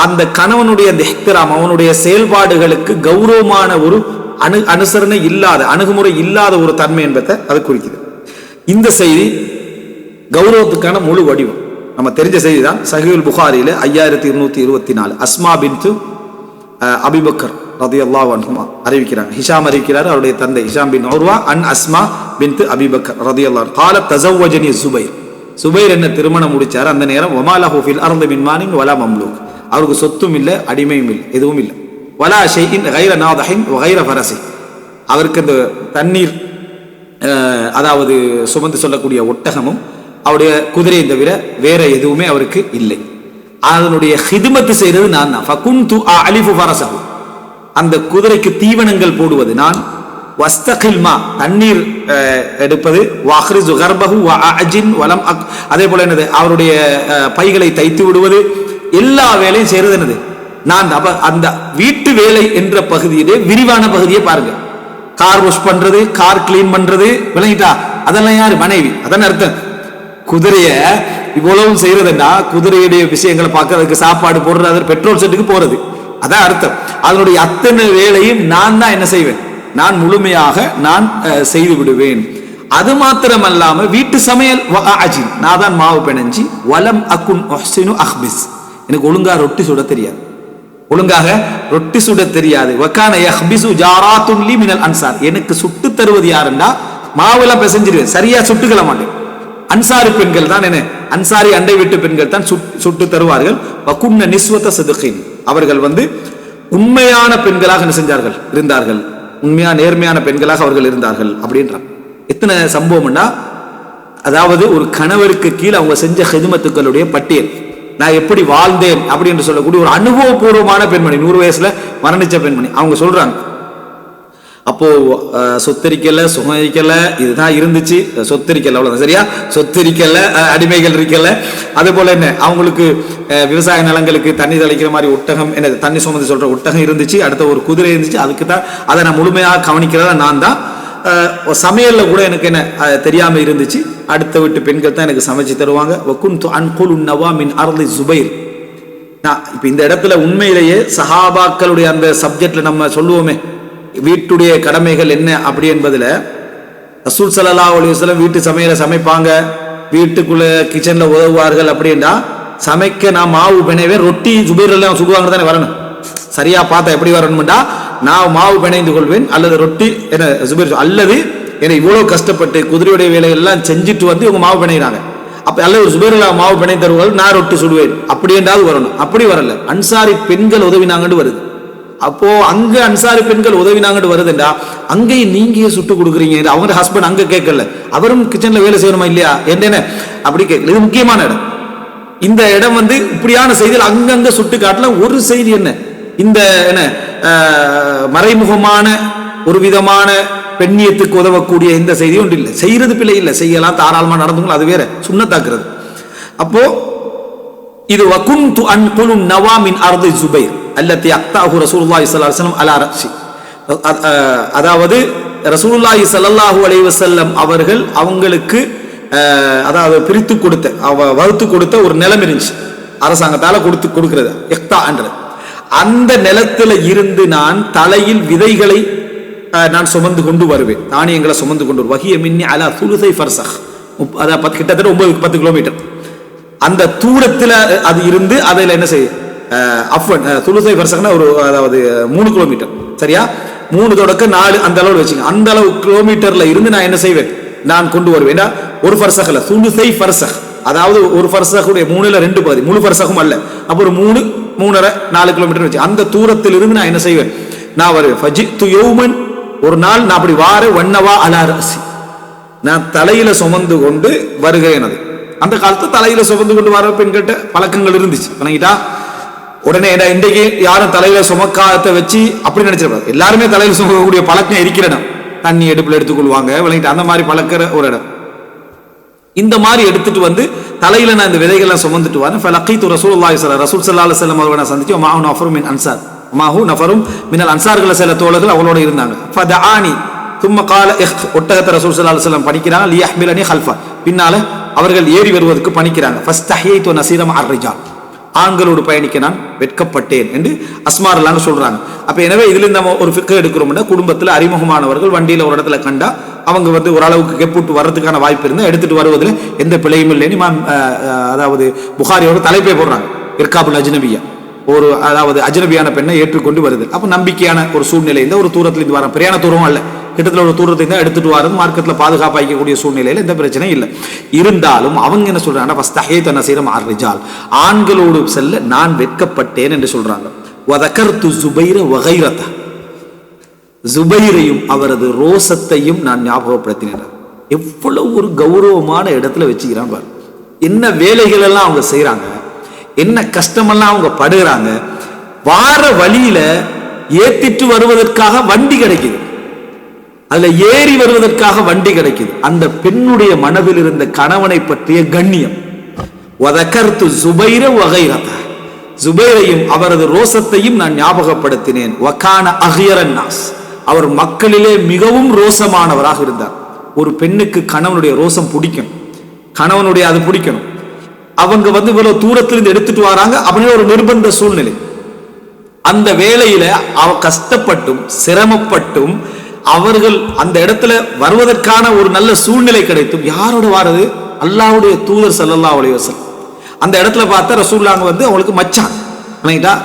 அந்த கணவனுடைய அந்த இஹ்திராம், அவனுடைய செயல்பாடுகளுக்கு கௌரவமான ஒரு அனுசரணை இல்லாத, அணுகுமுறை இல்லாத ஒரு தன்மை என்பதை அது குறிக்குது. இந்த செய்தி கௌரவத்துக்கான முழு வடிவம் நம்ம தெரிஞ்ச செய்தி தான். சஹீஹுல் புகாரில 5224 அஸ்மா பின்து அபிபக்கர் ரலியல்லாஹு அன்ஹுமா அறிவிக்கிறாங்க. ஹிஷாம் அறிவிக்கிறார், அவருடைய தந்தை ஹிஷாம் பின் உர்வா அன் அஸ்மா பின்து அபிபக்கர் ரலியல்லாஹு அன்ஹு قال تزوجني زبير. சுபைர் என்ன திருமணம் முடிச்சார். அந்த நேரம் வமாலஹு ஃபில் அர்தி மின் மாலின் வலா மம்லூக், அவருக்கு சொத்தும் இல்லை, அடிமையும் இல்லை, எதுவும் இல்லை. வலா ஷைஇன் கைர நாதஹின் வ கைர ஃபரஸி, அவருக்கு அந்த தண்ணீர் அதாவது சுமந்து சொல்லக்கூடிய ஒட்டகமும் அவருடைய குதிரையை தவிர வேற எதுவுமே அவருக்கு இல்லை. அதனுடைய ஹிதுமத்து செய்யறது நான் தான். ஃபகுன்து அலிஃபு ஃபரஸஹு, அந்த குதிரைக்கு தீவனங்கள் போடுவது நான், வஸ்தகில்மா தண்ணீர் எடுப்பது, வஹ்ரிசு கர்பஹு வஅஜின் வலம் அதே போல என்னது அவருடைய பைகளை தைத்து விடுவது, எல்லா வேலையும் செய்யறது என்னது நான். அப்ப அந்த வீட்டு வேலை என்ற பகுதியிலே விரிவான பகுதியை பாருங்க. கார் வாஷ் பண்றது, கார் கிளீன் பண்றது, விளங்கிட்டா, அதெல்லாம் யாரு? மனைவி. அதான் அர்த்தம். குதிரைய இவ்வளவு செய்யறதுன்னா குதிரையுடைய விஷயங்களை பார்க்கறதுக்கு, சாப்பாடு போடுறது, பெட்ரோல் செட்டுக்கு போறது, அதான் அர்த்தம். அதனுடைய அத்தனை வேலையும் நான் தான் என்ன செய்வேன், நான் முழுமையாக நான் செய்து விடுவேன். அது மாத்திரமல்லாம வீட்டு சமையல் நான் தான் மாவு பிணைஞ்சி, வலம் அகுன் உஹ்சினு அஹ்பிஸ், எனக்கு ஒழுங்கா ரொட்டி சுட தெரியாது, ஒழுங்காக ரொட்டி சுட தெரியாது. வகான யஹ்பிசு ஜாராத்துன் லி மினல் அன்சார், எனக்கு சுட்டு தருவது யாருன்னா மாவுல பிசைஞ்சிருவேன், சரியா சுட்டுக்கல மாட்டேன். அன்சாரி பெண்கள் தான், என்ன அன்சாரி அண்டை வீட்டு பெண்கள் தான் சுட்டு தருவார்கள். வகுன்ன நிஸ்வத சிதுகின், அவர்கள் உண்மையான பெண்களாக என்ன செஞ்சார்கள், இருந்தார்கள், உண்மையான நேர்மையான பெண்களாக அவர்கள் இருந்தார்கள் அப்படின்றான். எத்தனை சம்பவம்னா, அதாவது ஒரு கணவருக்கு கீழே அவங்க செஞ்ச ஹிதுமத்துக்களுடைய பட்டியல், நான் எப்படி வாழ்ந்தேன் அப்படின்னு சொல்லக்கூடிய ஒரு அனுபவபூர்வமான பெண்மணி, 100 வயசுல மரணிச்ச பெண்மணி. அவங்க சொல்றாங்க, அப்போ சொத்தரிக்கல, சுகரிக்கல, இதுதான் இருந்துச்சு, சொத்தரிக்கல, அவ்வளவுதான் சரியா, சொத்தரிக்கல, அடிமைகள் இருக்கல. அதே போல என்ன அவங்களுக்கு விவசாய நிலங்களுக்கு தண்ணி தெளிக்கிற மாதிரி ஒட்டகம், என்ன தண்ணி சுமந்து சொல்ற ஒட்டகம் இருந்துச்சு, அடுத்த ஒரு குதிரை இருந்துச்சு, அதுக்கு தான் அதை நான் முழுமையாக கவனிக்கிறதா நான் தான். சமையல்ல கூட எனக்கு என்ன தெரியாம இருந்துச்சு, அடுத்த வீட்டு பெண்கள் தான் எனக்கு சமைச்சு தருவாங்க. இப்ப இந்த இடத்துல உண்மையிலேயே சஹாபாக்களுடைய அந்த சப்ஜெக்ட்ல நம்ம சொல்லுவோமே, வீட்டுடைய கடமைகள் என்ன அப்படி என்பதுல ரசூல் ஸல்லல்லாஹு அலைஹி வஸல்லம் வீட்டு சமையலை சமைப்பாங்க, வீட்டுக்குள்ள கிச்சன்ல உதவுவார்கள். அப்படின்னா சமைக்க நான் மாவு பிணைவே, ரொட்டி சுபைர் எல்லாம் சுடுவாங்க தானே வரணும், சரியா பார்த்தா எப்படி வரணும்டா, நான் மாவு பிணைந்து கொள்வேன், அல்லது ரொட்டி என்ன சுபைர், அல்லது என்ன இவ்வளவு கஷ்டப்பட்டு குதிரையுடைய வேலையெல்லாம் செஞ்சுட்டு வந்து இவங்க மாவு பிணைகிறாங்க, அப்ப அல்லது ஒரு சுபைர் மாவு பிணை தருவார்கள், நான் ரொட்டி சுடுவேன், அப்படி என்றாவது வரணும். அப்படி வரல, அன்சாரி பெண்கள் உதவினாங்கன்னு வருது. அப்போ அங்க அன்சாரி பெண்கள் உதவினாங்கன்னு வருதுண்டா, அங்கேயும் நீங்க சுட்டு கொடுக்குறீங்க, அவங்க ஹஸ்பண்ட் அங்க கேட்கல, அவரும் கிச்சன்ல வேலை செய்யணுமா இல்லையா என்ன அப்படி கேட்கல. இது முக்கியமான இடம். இந்த இடம் இப்படியான செய்திகள் அங்கங்க சுட்டு காட்டல. ஒரு செய்தி என்ன, இந்த என்ன மறைமுகமான ஒரு விதமான பெண்ணியத்துக்கு உதவக்கூடிய இந்த செய்தி ஒன்று இல்லை. செய்யறது பிள்ளை இல்லை, செய்யலாம், தாராளமா நடந்துங்களா, அது வேற சுன்னத்தாக்குறது. அப்போ இது வகுந்து அன்குலு நவாமின் அர்தி ஜுபைர் அல்லதி அக்தாஹு ரசூலுல்லாஹி ஸல்லல்லாஹு அலைஹி வஸல்லம் அலா ரஸி, அதாவது ரசூலுல்லாஹி ஸல்லல்லாஹு அலைஹி வஸல்லம் அவர்கள் அவங்களுக்கு அதாவது பிரித்து கொடுத்த, வகுத்து கொடுத்த ஒரு நிலம் இருந்துச்சு, அரசாங்கத்தால கொடுக்கிறது இக்தா என்றது. அந்த நிலத்துல இருந்து நான் தலையில் விதைகளை நான் சுமந்து கொண்டு வருவேன், தானியங்களை சுமந்து கொண்டு வருவேன். வஹிய மின்னி அலா சுலுஸை ஃபர்ஸஹ், அதாவது கிட்டத்தட்ட 9-10 கிலோமீட்டர் அந்த தூரத்தில் அது இருந்து அதில் என்ன செய்ய சுலுஸை ஃபர்ஸஹ்னா ஒரு அதாவது 3 கிலோமீட்டர் சரியா, 3 தொடக்க 4 அந்த அளவு வச்சுங்க. அந்த அளவு கிலோமீட்டர்ல இருந்து நான் என்ன செய்வேன், நான் கொண்டு வருவேன். ஒரு ஃபர்ஸஹ் இல்ல, சுலுஸை ஃபர்ஸஹ், அதாவது ஒரு ஃபர்ஸஹுடைய 3ல 2 பகுதி, முழு ஃபர்ஸஹும் அல்ல. அப்போ ஒரு 3, 3.5, 4 கிலோமீட்டர் வச்சு அந்த தூரத்தில் இருந்து நான் என்ன செய்வேன், நான் வருவேன். ஃபஜித்து யௌமன், ஒரு நாள் நான் அப்படி வார வண்ணவா அலா ரஸி, நான் தலையில சுமந்து கொண்டு வருகிறேன். அது அந்த காலத்து தலையில சுமந்து கொண்டு வர பெண்கிட்ட பழக்கங்கள் இருந்துச்சு. வணங்கிட்டா உடனே இன்றைக்கு யாரும் தலையில சுமக்காத வச்சு அப்படி நினைச்சிருப்பாங்க. எல்லாருமே தலையில சுமக்கக்கூடிய பழக்கம் இருக்கிற இடம், தண்ணி எடுப்புல எடுத்துக்கொள்வாங்க, விளங்கிட்டு அந்த மாதிரி பழக்கிற ஒரு இடம். இந்த மாதிரி எடுத்துட்டு வந்து தலையில நான் இந்த விதைகள்லாம் சுமந்துட்டு வரேன். ஃபலகீது ரசூலுல்லாஹி ரசூல் ஸல்லல்லாஹு அலைஹி வஸல்லம் அவர்களை நான் சந்திச்சேன். மாஹு நஃபரும் மின் அன்சார், மாஹு நஃபரும் மினல் அன்சார்களை சில தோழர்கள் அவளோட இருந்தாங்க. ஃபதஆனி தும்ம கால ஒட்டகத்தை ரசூல் ஸல்லல்லாஹு அலைஹி வஸல்லம் பணிக்கிறாங்க. லியஹ்மிலனி ஹல்ஃபா, பின்னால அவர்கள் ஏறி வருவதற்கு பணிக்கிறாங்க. ஃபஸ்தஹியது நஸீர மஅர் ரிஜால், ஆண்களோடு பயணிக்க நான் வெட்கப்பட்டேன் என்று அஸ்மாரெல்லாம் சொல்றாங்க. அப்ப எனவே இதுல நம்ம ஒரு ஃபிக்ஹ் எடுக்கிறோம்னா, குடும்பத்தில் அறிமுகமானவர்கள் வண்டியில ஒரு இடத்துல கண்டா அவங்க ஓரளவுக்கு கெப்புட்டு வர்றதுக்கான வாய்ப்பு இருந்தால் எடுத்துட்டு வருவதில் எந்த பிழையும் இல்லைன்னு அதாவது புகாரியோட தலைப்பே போடுறாங்க. இர்காபுல் அஜ்னபியா, ஒரு அதாவது அஜ்னபியான பெண்ணை ஏற்றுக்கொண்டு வருது. அப்ப நம்பிக்கையான ஒரு சூழ்நிலை, இந்த ஒரு தூரத்துல இருந்து வர பிரயாண தூரம் அல்ல, கிட்டத்தட்ட ஒரு தூரத்தை தான் எடுத்துட்டு வரது, மார்க்கெட்ல பாதுகாப்பாக்கக்கூடிய சூழ்நிலையில எந்த பிரச்சனையும் இல்லை. இருந்தாலும் அவங்க என்ன சொல்றாங்க, ஃபஸ்தஹியது நஸீர மஅர் ரிஜால், ஆண்களோடு செல்ல நான் வெட்கப்பட்டேன் என்று சொல்றாங்க. வதகர்து ஸுபைர வகைரத, ஜுபைரையும் அவரது ரோசத்தையும் நான் ஞாபகப்படுத்தினேன். எவ்வளவு ஒரு கௌரவமான இடத்துல வச்சுக்கிறான் பாரு, என்ன வேலைகள் எல்லாம் அவங்க செய்யறாங்க, என்ன கஷ்டமெல்லாம் அவங்க படுகிறாங்க. வார வழியில ஏத்திட்டு வருவதற்காக வண்டி கிடைக்குது, அதுல ஏறி வருவதற்காக வண்டி கிடைக்குது. அந்த பெண்ணுடைய மனதில் இருந்த கணவனை பற்றிய கண்ணியம். வதகர்து ஜுபைர வகைரத, ஜுபைரையும் அவரது ரோசத்தையும் நான் ஞாபகப்படுத்தினேன். வகான அகியரன் நாஸ், அவர் மக்களிலே மிகவும் ரோசமானவராக இருந்தார். ஒரு பெண்ணுக்கு கணவனுடைய ரோசம் பிடிக்கும், கணவனுடைய அது பிடிக்கணும். அவங்க இவ்வளவு தூரத்திலிருந்து எடுத்துட்டு வராங்க அப்படின்னு ஒரு நிர்பந்த சூழ்நிலை. அந்த வேளையில அவ கஷ்டப்பட்டும் சிரமப்பட்டும் அவர்கள் அந்த இடத்துல வருவதற்கான ஒரு நல்ல சூழ்நிலை கிடைத்தும் யாரோட வாரது? அல்லாஹ்வுடைய தூதர் ஸல்லல்லாஹு அலைஹி வஸல்லம். அந்த இடத்துல பார்த்தா ரசூலுல்லாஹ் அவங்களுக்கு மச்சான்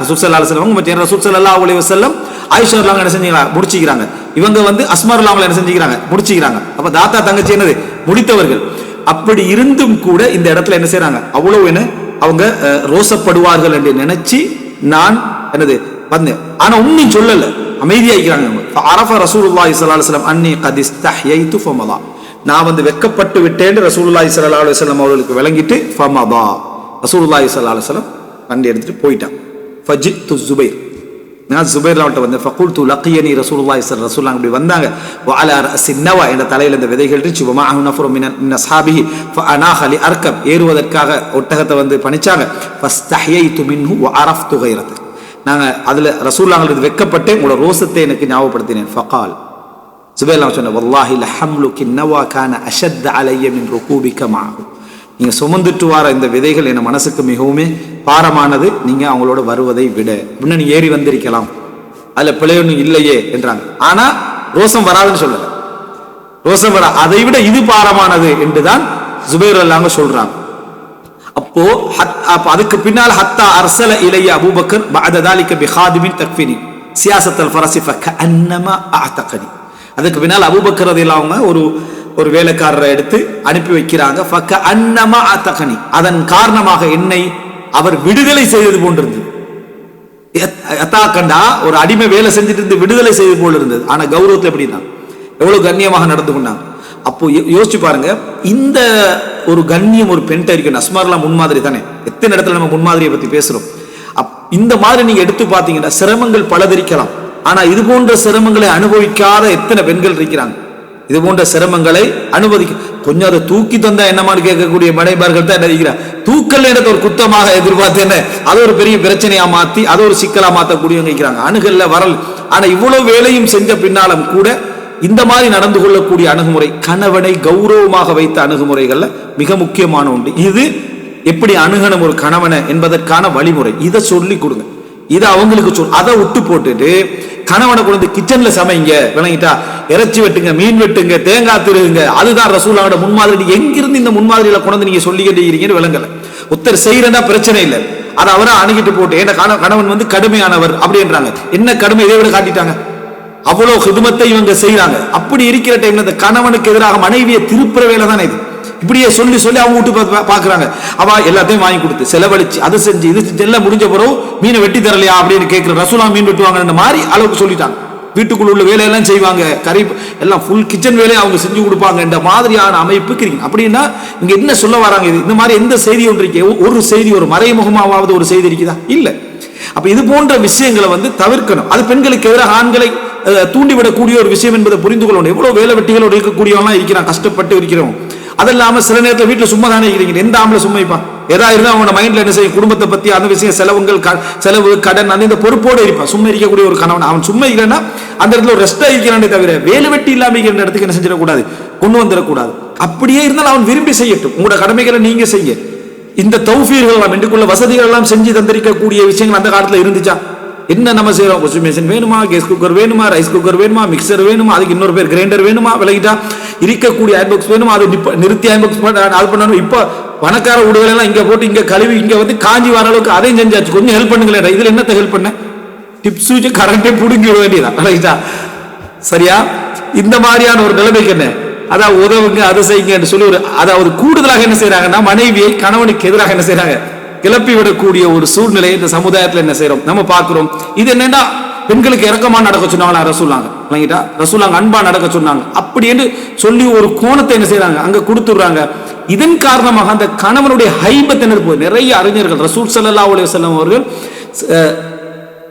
ரசூல் ஸல்லல்லாஹு அலைஹி வஸல்லம் மச்சான். ரசூல் ஸல்லல்லாஹு அலைஹி வஸல்லம் ஆயிஷா ரலியல்லாஹு என்ன செஞ்சாங்க? முடிச்சிக்கிறாங்க. இவங்க அஸ்மா ரலியல்லாஹு அன்ஹா என்ன செஞ்சுக்கிறாங்க? முடிச்சிக்கிறாங்க. அப்ப தாத்தா தங்கச்சி என்னது முடித்தவர்கள். அப்படி இருந்தும் கூட இந்த இடத்துல என்ன செய்யறாங்க? அவ்வளவு என்ன அவங்க ரோசப்படுவார்கள் என்று நினைச்சு நான் என்னது வந்தேன். ஆனா உண்மை சொல்லல, அமைதியாகிறாங்க. அரஃப ரசூலுல்லாஹி ஸல்லல்லாஹு அலைஹி வஸல்லம் அன்னி கத் இஸ்தஹ்யைது ஃபமதா, நான் வெட்கப்பட்டு விட்டேன் ரசூலுல்லாஹி ஸல்லல்லாஹு அலைஹி வஸல்லம் அவர்களுக்கு விளங்கிட்டு ஃபமதா, ரசூலுல்லாஹி ஸல்லல்லாஹு அலைஹி வஸல்லம் வண்டி எடுத்துட்டு போயிட்டான். ஃபஜித்து ஜுபைர், நான் ஜுபைர் அவட்ட வந்தேன். ஃபகுல்து லக்கியனி ரசூலுல்லாஹி ஸல்லல்லாஹு அலைஹி வஸல்லம், அப்படி வந்தாங்க. வஅலா ரஸின் நவா, என்ற தலையில இந்த விதைகள் இருந்துச்சு. வமஅஹு நஃபரு மின் அஸ்ஹாபிஹி ஃபஅனாஹ லிஅர்கப், ஏறுவதற்காக ஒட்டகத்தை பணிச்சாங்க. ஃபஸ்தஹ்யைது மின்ஹு வஅரஃப்து கைரத, நாங்க அதுல ரசூலுல்லாஹ் வெட்கப்பட்டேன், உங்களோட ரோசத்தை எனக்கு ஞாபகப்படுத்தினேன். ஃபகால், ஜுபைர் சொன்ன வல்லாஹி லஹம்லுகி நவா கான அஷத் அலைய மின் ருகூபிக மஅஹு, நீங்க சுமந்துட்டு வர இந்த விதைகள் என் மனசுக்கு மிகவும் பாரமானது, நீங்க அவங்களோட வருவதை விட. இன்னும் நீ ஏறி வந்திருக்கலாம், அதுல பிழையொன்னும் இல்லையே என்றாங்க. ஆனா ரோசம் வராதுன்னு சொல்லல, ரோசம் வர அதை விட இது பாரமானது என்றுதான் ஜுபைர் அல்லாங்க சொல்றாங்க. அப்போ அதுக்கு பின்னால் ஹத்தா அர்சல இலைய அபூபக்கர் பஅத தாலிக பிஹாதிமின் தக்ஃபினி சியாசத்தல் ஃபரஸி ஃபகஅன்னமா அஅதகனி, அதுக்கு பின்னால் அபூபக்கர் ரலியல்லாஹு அன்ஹு ஒரு வேலைக்காரரை எடுத்து அனுப்பி வைக்கிறாங்க. ஃபகஅன்னமா அஅதகனி, அதன் காரணமாக என்னை அவர் விடுதலை செய்தது போன்றிருந்தது. கண்டா ஒரு அடிமை வேலை செஞ்சுட்டு இருந்து விடுதலை செய்தது போல இருந்தது. ஆனா கௌரவத்தில் எப்படி இருந்தாங்க, எவ்வளவு கண்ணியமாக நடந்து கொண்டாங்க. அப்போ யோசிச்சு பாருங்க, இந்த ஒரு கண்ணியம் ஒரு பெண் இருக்கணும். அஸ்மார்லாம் முன்மாதிரி தானே, எத்தனை இடத்துல நம்ம முன்மாதிரியை பத்தி பேசுறோம். இந்த மாதிரி நீங்க எடுத்து பாத்தீங்கன்னா சிரமங்கள் பலதிருக்கலாம். ஆனா இது போன்ற சிரமங்களை அனுபவிக்காத எத்தனை பெண்கள் இருக்கிறாங்க. இது போன்ற சிரமங்களை அனுபவிக்க கொஞ்சம் அதை தூக்கி தந்தா என்னமான்னு கேட்கக்கூடிய மனைபார்கள் தான் என்ன இருக்கிறார். தூக்கல் இடத்த ஒரு குத்தமாக எதிர்பார்த்து என்ன அது ஒரு பெரிய பிரச்சனையா மாத்தி அதை ஒரு சிக்கலா மாத்தக்கூடியவங்க இருக்கிறாங்க. அணுகல்ல வரல். ஆனா இவ்வளவு வேலையும் செஞ்ச பின்னாலும் கூட இந்த மாதிரி நடந்து கொள்ளக்கூடிய அணுகுமுறை, கணவனை கௌரவமாக வைத்த அணுகுமுறைகள்ல மிக முக்கியமான ஒன்று. இது எப்படி அணுகணும் ஒரு கணவனை என்பதற்கான வழிமுறை, இதை சொல்லி கொடுங்க. இதை அவங்களுக்கு அதை விட்டு போட்டுட்டு கணவனை கொண்டு கிச்சன்ல சமைங்க, விளங்கிட்டா, இறைச்சி வெட்டுங்க, மீன் வெட்டுங்க, தேங்காய் திருகுங்க, அதுதான் ரசூலுல்லாஹ்வோட முன்மாதிரி. எங்கிருந்து இந்த முன்மாதிரியில கொண்டு நீங்க சொல்லிக்கிட்டே இருக்கீங்கன்னு விளங்கல. ஒருத்தர் செய்யறதா பிரச்சனை இல்லை, அதை அவரை அணுகிட்டு போட்டு ஏன்னா கணவன் கடுமையானவர் அப்படின்றாங்க. என்ன கடுமை இதை விட காட்டிட்டாங்க, அவ்வளவு ஹிதுமத்தை இவங்க செய்யறாங்க. அப்படி இருக்கிற டைம்ல இந்த கணவனுக்கு எதிராக மனைவியை திருப்புற வேலை தானே இது. இப்படியே சொல்லி சொல்லி அவங்க வீட்டு பாக்குறாங்க. அவ எல்லாத்தையும் வாங்கி கொடுத்து செலவழிச்சு அதை செஞ்சு இது எல்லாம் முடிஞ்ச பிறகு மீனை வெட்டி தரலையா அப்படின்னு கேட்கிற ரசூலா மீன் வெட்டுவாங்க மாதிரி அளவுக்கு சொல்லிட்டாங்க. வீட்டுக்குள்ள உள்ள வேலையெல்லாம் செய்வாங்க, கறி எல்லாம் ஃபுல் கிச்சன் வேலையை அவங்க செஞ்சு கொடுப்பாங்க என்ற மாதிரியான அமைப்புக்கு இருக்கு. அப்படின்னா இங்க என்ன சொல்ல வராங்க, இது இந்த மாதிரி எந்த செய்தி ஒன்று இருக்கு, ஒரு செய்தி ஒரு மறைமுகமாவது ஒரு செய்தி இருக்குதா? இல்ல. அப்ப இது போன்ற விஷயங்களை தவிர்க்கணும். அது பெண்களுக்கு எதிராக ஆண்களை தூண்டிவிடக்கூடிய ஒரு விஷயம் என்பதை புரிந்து கொள்ளணும். எவ்வளவு வேலை வெட்டிகளோடு இருக்கக்கூடியவங்களாம் இருக்கிறான், கஷ்டப்பட்டு இருக்கிறோம். அதெல்லாம சில நேரத்தில் வீட்டுல சும்மா தானே இருக்கிறீங்க, எந்த ஆம்பளை சும்மா இருப்பான்? ஏதாவது இருந்தா அவனோட மைண்ட்ல என்ன செய்யும், குடும்பத்தை பத்தி அந்த விஷயம், செலவு கடன் அந்த இந்த பொறுப்போடு இருப்பான். சும்மா இருக்கக்கூடிய ஒரு கணவன் அவன் சும்மா இருக்கிறான்னா அந்த இடத்துல ஒரு ரெஸ்டா இருக்கிறானே தவிர வேலை வெட்டி இல்லாம இருக்கிற இடத்துக்கு என்ன செஞ்சிடக்கூடாது, கொண்டு வந்துடக்கூடாது. அப்படியே இருந்தாலும் அவன் விரும்பி செய்யட்டும், உங்களோட கடமைகளை நீங்க செய்ய. இந்த தௌஃபீர்கள் எல்லாம் இன்றைக்குள்ள வசதிகள் எல்லாம் செஞ்சு தந்திருக்கக்கூடிய விஷயங்கள் அந்த காலத்துல இருந்துச்சா? என்ன நம்ம செய்யறோம், வாஷிங் மிஷின் வேணுமா, கேஸ் குக்கர் வேணுமா, ரைஸ் குக்கர் வேணுமா, மிக்சர் வேணுமா, அதுக்கு இன்னொரு பேர் கிரைண்டர் வேணுமா, விலகிட்டா இருக்கக்கூடிய அயன் பாக்ஸ் வேணுமா, அது நிறுத்தி அயன் பாக்ஸ் அது பண்ணணும். இப்ப பணக்கார வீடுகள் எல்லாம் இங்க போட்டு இங்க கழுவி இங்க காஞ்சி வர அளவுக்கு அதையும் செஞ்சாச்சு. கொஞ்சம் ஹெல்ப் பண்ணுங்களேன், இதுல என்னத்தை ஹெல்ப் பண்ண, டிப்ஸ் வச்சு கரண்டே புடுங்கி விட வேண்டியதான், ரைட்டா? சரியா? இந்த மாதிரியான ஒரு நிலைமைக்கு என்ன, அதாவது உதவுங்க அதை செய்யுங்க சொல்லி ஒரு அதாவது கூடுதலாக என்ன செய்யறாங்கன்னா மனைவியை கணவனுக்கு எதிராக என்ன செய்யறாங்க, கிளப்பி விடக்கூடிய ஒரு சூழ்நிலை இந்த சமுதாயத்தில் என்ன செய்யறோம் நம்ம பார்க்கிறோம். இது என்னன்னா பெண்களுக்கு இறக்கமா நடக்க சொன்னாங்களா ரசூலுல்லாஹ், ரசூலுல்லாஹ் அன்பா நடக்க சொன்னாங்க. அப்படி என்று சொல்லி ஒரு கோணத்தை என்ன செய்யறாங்க அங்க கொடுத்துடுறாங்க. இதன் காரணமாக அந்த கணவனுடைய ஹைபத் என்ன போய் நிறைய அறிஞர்கள் ரசூல் ஸல்லல்லாஹு அலைஹி வஸல்லம் அவர்கள்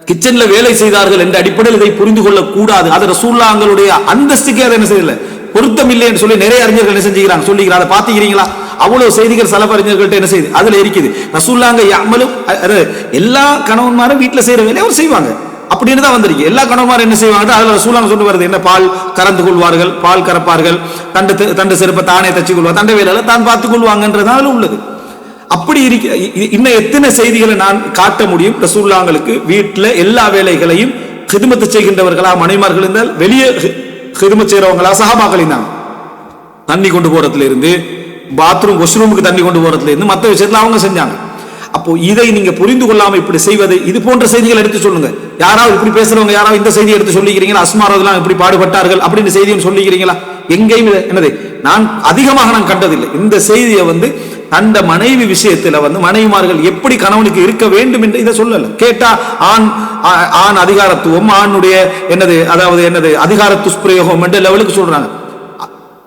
கிச்சன்ல வேலை செய்தார்கள் என்ற அடிப்படையில் இதை புரிந்து கொள்ளக்கூடாது. அது ரசூலுல்லாஹ்வுடைய அந்தஸ்துக்கே அதை என்ன செய்யல, பொருத்தம் இல்லைன்னு சொல்லி நிறைய அறிஞர்கள் என்ன செஞ்சுக்கிறாங்க சொல்லிக்கிறாங்க. அதை பாத்துக்கிறீங்களா? அவ்வளவு செய்திகள் சலஃப் அறிஞர்கள்ட்ட என்ன செய்யுது, அதுல இருக்குது. ரசூலுல்லாஹ் யஅமலு, எல்லா கணவன்மாரும் வீட்டுல செய்யற வேலையை அவர் செய்வாங்க அப்படின்னு தான் வந்திருக்கு. எல்லா கணவன்மாரும் என்ன செய்வாங்க, அதுல ரசூலுல்லாஹ் சொல்லி வருது என்ன, பால் கறந்து கொள்வார்கள், பால் கறப்பார்கள், தண்டு செருப்பை தானே தச்சு கொள்வார், தண்டை வேலையில தான் பார்த்துக் கொள்வாங்கன்றதால உள்ளது. அப்படி இருக்க இன்னும் எத்தனை செய்திகளை நான் காட்ட முடியும். ரசூலுல்லாஹ்களுக்கு வீட்டுல எல்லா வேலைகளையும் ஹிதுமத்து செய்கின்றவர்களா மனைமார்கள் இருந்தால், வெளியே ஹிதுமத் செய்யறவங்களா சஹாபாக்கள் இருந்தாங்க. தண்ணி கொண்டு போறதுல இருந்து, பாத்ரூம் வாஷ்ரூமுக்கு தண்ணி கொண்டு போறதுல இருந்து மற்ற விஷயத்துல அவங்க செஞ்சாங்க. அப்போ இதை நீங்க புரிந்து கொள்ளாம இப்படி செய்வது, இது போன்ற செய்திகள் எடுத்து சொல்லுங்க. யாராவது இப்படி பேசுறவங்க யாராவது இந்த செய்தியை எடுத்து சொல்லிக்கிறீங்களா, அஸ்மாரதெல்லாம் இப்படி பாடுபட்டார்கள் அப்படின்னு செய்தியும் சொல்லிக்கிறீங்களா? எங்கேயும் என்னது நான் அதிகமாக நான் கண்டதில்லை. இந்த செய்தியை அந்த மனைவி விஷயத்துல மனைவிமார்கள் எப்படி கணவனுக்கு இருக்க வேண்டும் என்று இதை சொல்லல. கேட்டா ஆண் அதிகாரத்துவம், ஆணுடைய என்னது, அதாவது என்னது அதிகார துஷ்பிரயோகம் என்ற லெவலுக்கு சொல்றாங்க.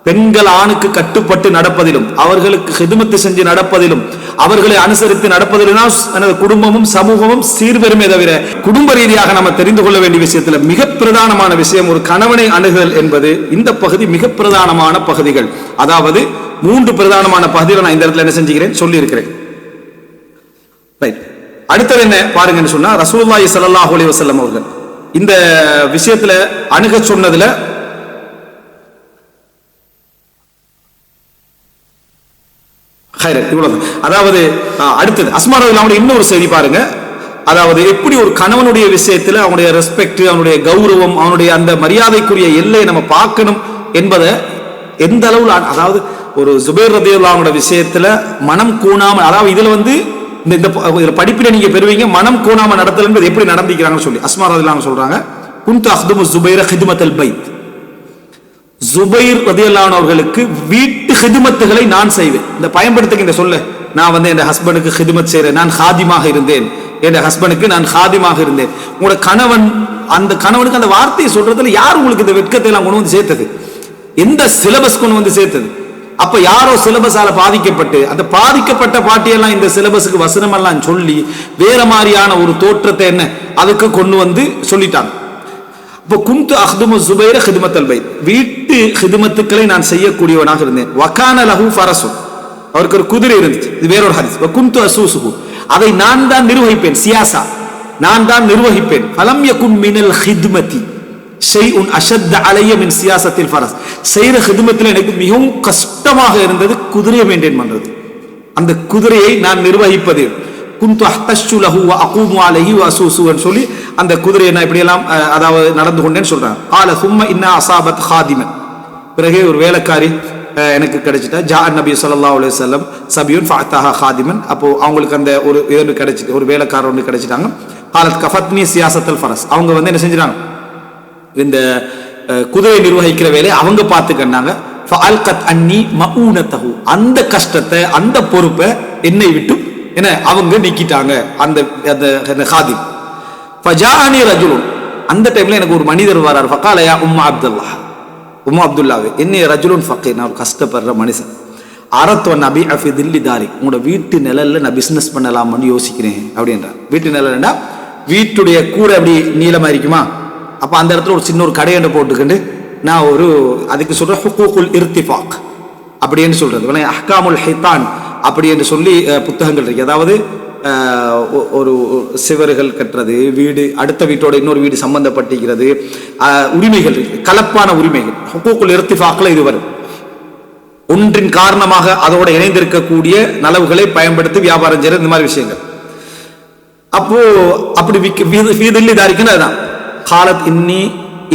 பெண்கள் ஆணுக்கு கட்டுப்பட்டு நடப்பதிலும், அவர்களுக்கு ஹிதுமத்து செஞ்சு நடப்பதிலும், அவர்களை அனுசரித்து நடப்பதிலும் குடும்பமும் சமூகமும் சீர்பெருமே தவிர, குடும்ப ரீதியாக நம்ம தெரிந்து கொள்ள வேண்டிய விஷயத்துல மிக பிரதானமான விஷயம் ஒரு கணவனை அணுகுதல் என்பது. இந்த பகுதி மிக பிரதானமான பகுதிகள். அதாவது 3 பிரதானமான பகுதிகளை நான் இந்த இடத்துல என்ன செஞ்சுக்கிறேன் சொல்லி இருக்கிறேன். அடுத்தது என்ன பாருங்கன்னு சொன்னா, ரசூலுல்லாஹி ஸல்லல்லாஹு அலைஹி வஸல்லம் அவர்கள் இந்த விஷயத்துல அணுக சொன்னதுல அதாவது அடுத்தது அஸ்மா ரலியல்லாஹு இன்னொரு செய்தி பாருங்க. அதாவது எப்படி ஒரு கணவனுடைய விஷயத்துல அவனுடைய ரெஸ்பெக்ட், அவனுடைய கௌரவம், அவனுடைய அந்த மரியாதைக்குரிய எல்லையை நம்ம பார்க்கணும் என்பதை எந்த அளவுல, அதாவது ஒரு ஜுபைர் ரலியல்லாஹு அன்ஹு விஷயத்துல மனம் கூணாம, அதாவது இதுல இந்த படிப்பில நீங்க பெறுவீங்க மனம் கூணாம நடத்தல் என்பது எப்படி நடந்திக்கிறாங்கன்னு சொல்லி அஸ்மா ரலியல்லாஹு அன்ஹா சொல்றாங்க. குன்து அஹ்துமு ஜுபைர ஹிதுமத்தல் பைத், ஜுபைர் ரலியல்லாஹு அன்ஹு அவர்களுக்கு வீட்டு ஹிதுமத்துகளை நான் செய்வேன். இந்த பயன்படுத்துகின்ற சொல்ல, நான் என் ஹஸ்பண்டுக்கு ஹிதுமத் செய்றேன், நான் ஹாதிமாக இருந்தேன், என் ஹஸ்பண்டுக்கு நான் ஹாதிமாக இருந்தேன். உங்களோட கணவன், அந்த கணவனுக்கு அந்த வார்த்தையை சொல்றதுல யார் உங்களுக்கு இந்த வெட்கத்தை எல்லாம் கொண்டு வந்து சேர்த்தது? எந்த சிலபஸ் கொண்டு வந்து சேர்த்தது? அப்ப யாரோ சிலபஸால பாதிக்கப்பட்டு, அந்த பாதிக்கப்பட்ட பாட்டியெல்லாம் இந்த சிலபஸுக்கு வசனம் எல்லாம் சொல்லி வேற மாதிரியான ஒரு தோற்றத்தை என்ன அதுக்கு கொண்டு வந்து சொல்லிட்டாங்க. இப்போ குந்து அஹ்துமு ஜுபைர ஹிதுமத்தல் பைத், வீட்டு ஹிதுமத்துக்களை நான் செய்யக்கூடியவனாக இருந்தேன். வகான லஹு ஃபரசு, அவருக்கு ஒரு குதிரை இருந்துச்சு. இது வேறொரு ஹதீஸ். குந்து அசூசுஹு, அதை நான் தான் நிர்வகிப்பேன். சியாசா நான் தான் நிர்வகிப்பேன். ஃபலம் யகுன் மினல் ஹித்மதி ஷைஉன் அஷத்த அலைய மின் சியாசத்தில் ஃபரஸ், செய்யற ஹிதுமத்தில் எனக்கு மிகவும் கஷ்டமாக இருந்தது குதிரையை மெயின்டைன் பண்றது, அந்த குதிரையை நான் நிர்வகிப்பது. குந்து அஹ்தஷு லஹு வ அகூமு அலைஹி வ அசூசுன்னு சொல்லி அந்த குதிரையை நான் இப்படி எல்லாம் அதாவது நடந்து கொண்டேன்னு சொல்றாங்க. ஆல சும்ம இன்னா அஸாபத் ஹாதிமன், பிறகு ஒரு வேலைக்காரி எனக்கு கிடைச்சிட்டா. ஜா நபி ஸல்லல்லாஹு அலைஹி வஸல்லம் சபியுன் ஃபஅதஹா ஹாதிமன், அப்போ அவங்களுக்கு அந்த ஒரு இது கிடைச்சிட்டு, ஒரு வேலைக்காரர் ஒன்று கிடைச்சிட்டாங்க. காலத் கஃபத்னி சியாசத்தல் ஃபரஸ், அவங்க என்ன செஞ்சிட்டாங்க, இந்த குதிரை நிர்வகிக்கிற வேலையை அவங்க பார்த்துக்கிட்டாங்க. ஃபஅல்கத் அன்னி மஊனதஹு, அந்த கஷ்டத்தை அந்த பொறுப்பை என்னை விட்டு என்ன அவங்க நீக்கிட்டாங்க அந்த அந்த ஹாதிம். ஃபஜாஅனி ரஜுலுன், அந்த டைம்ல எனக்கு ஒரு மனிதர் வரார். ஃபகால யா உம்ம அப்துல்லாஹ், உம்ம அப்துல்லாவே இன்னி ரஜுலுன் ஃபகீர், நான் ஒரு கஷ்டப்படுற மனுஷன். அரத்து நபி அஃபி தில்லி தாரி, உங்களோட வீட்டு நிழல்ல நான் பிசினஸ் பண்ணலாம்னு யோசிக்கிறேன் அப்படின்றார். வீட்டு நிழல்னா வீட்டுடைய கூரை அப்படி நீளமா இருக்குமா, அப்ப அந்த இடத்துல ஒரு சின்ன ஒரு கடையண்டை போட்டுக்கிட்டு நான் ஒரு, அதுக்கு சொல்ற ஹுகூகுல் இர்திஃபாக் அப்படின்னு சொல்றது, அஹ்காமுல் ஹைத்தான் அப்படி என்று சொல்லி புத்தகங்கள் இருக்கு. அதாவது ஒரு சிவர்கள் கட்டுறது, வீடு அடுத்த வீட்டோட இன்னொரு வீடு சம்பந்தப்பட்டிருக்கிறது, உரிமைகள், கலப்பான உரிமைகள், ஹுகூகுல் இர்திஃபாக்ல இது வரும். ஒன்றின் காரணமாக அதோட இணைந்திருக்கக்கூடிய நலவுகளை பயன்படுத்தி வியாபாரம் செய்யறது, இந்த மாதிரி விஷயங்கள். அப்போ அப்படி வீதில்லி தாரிக்குன்னு அதுதான். காலத் இன்னி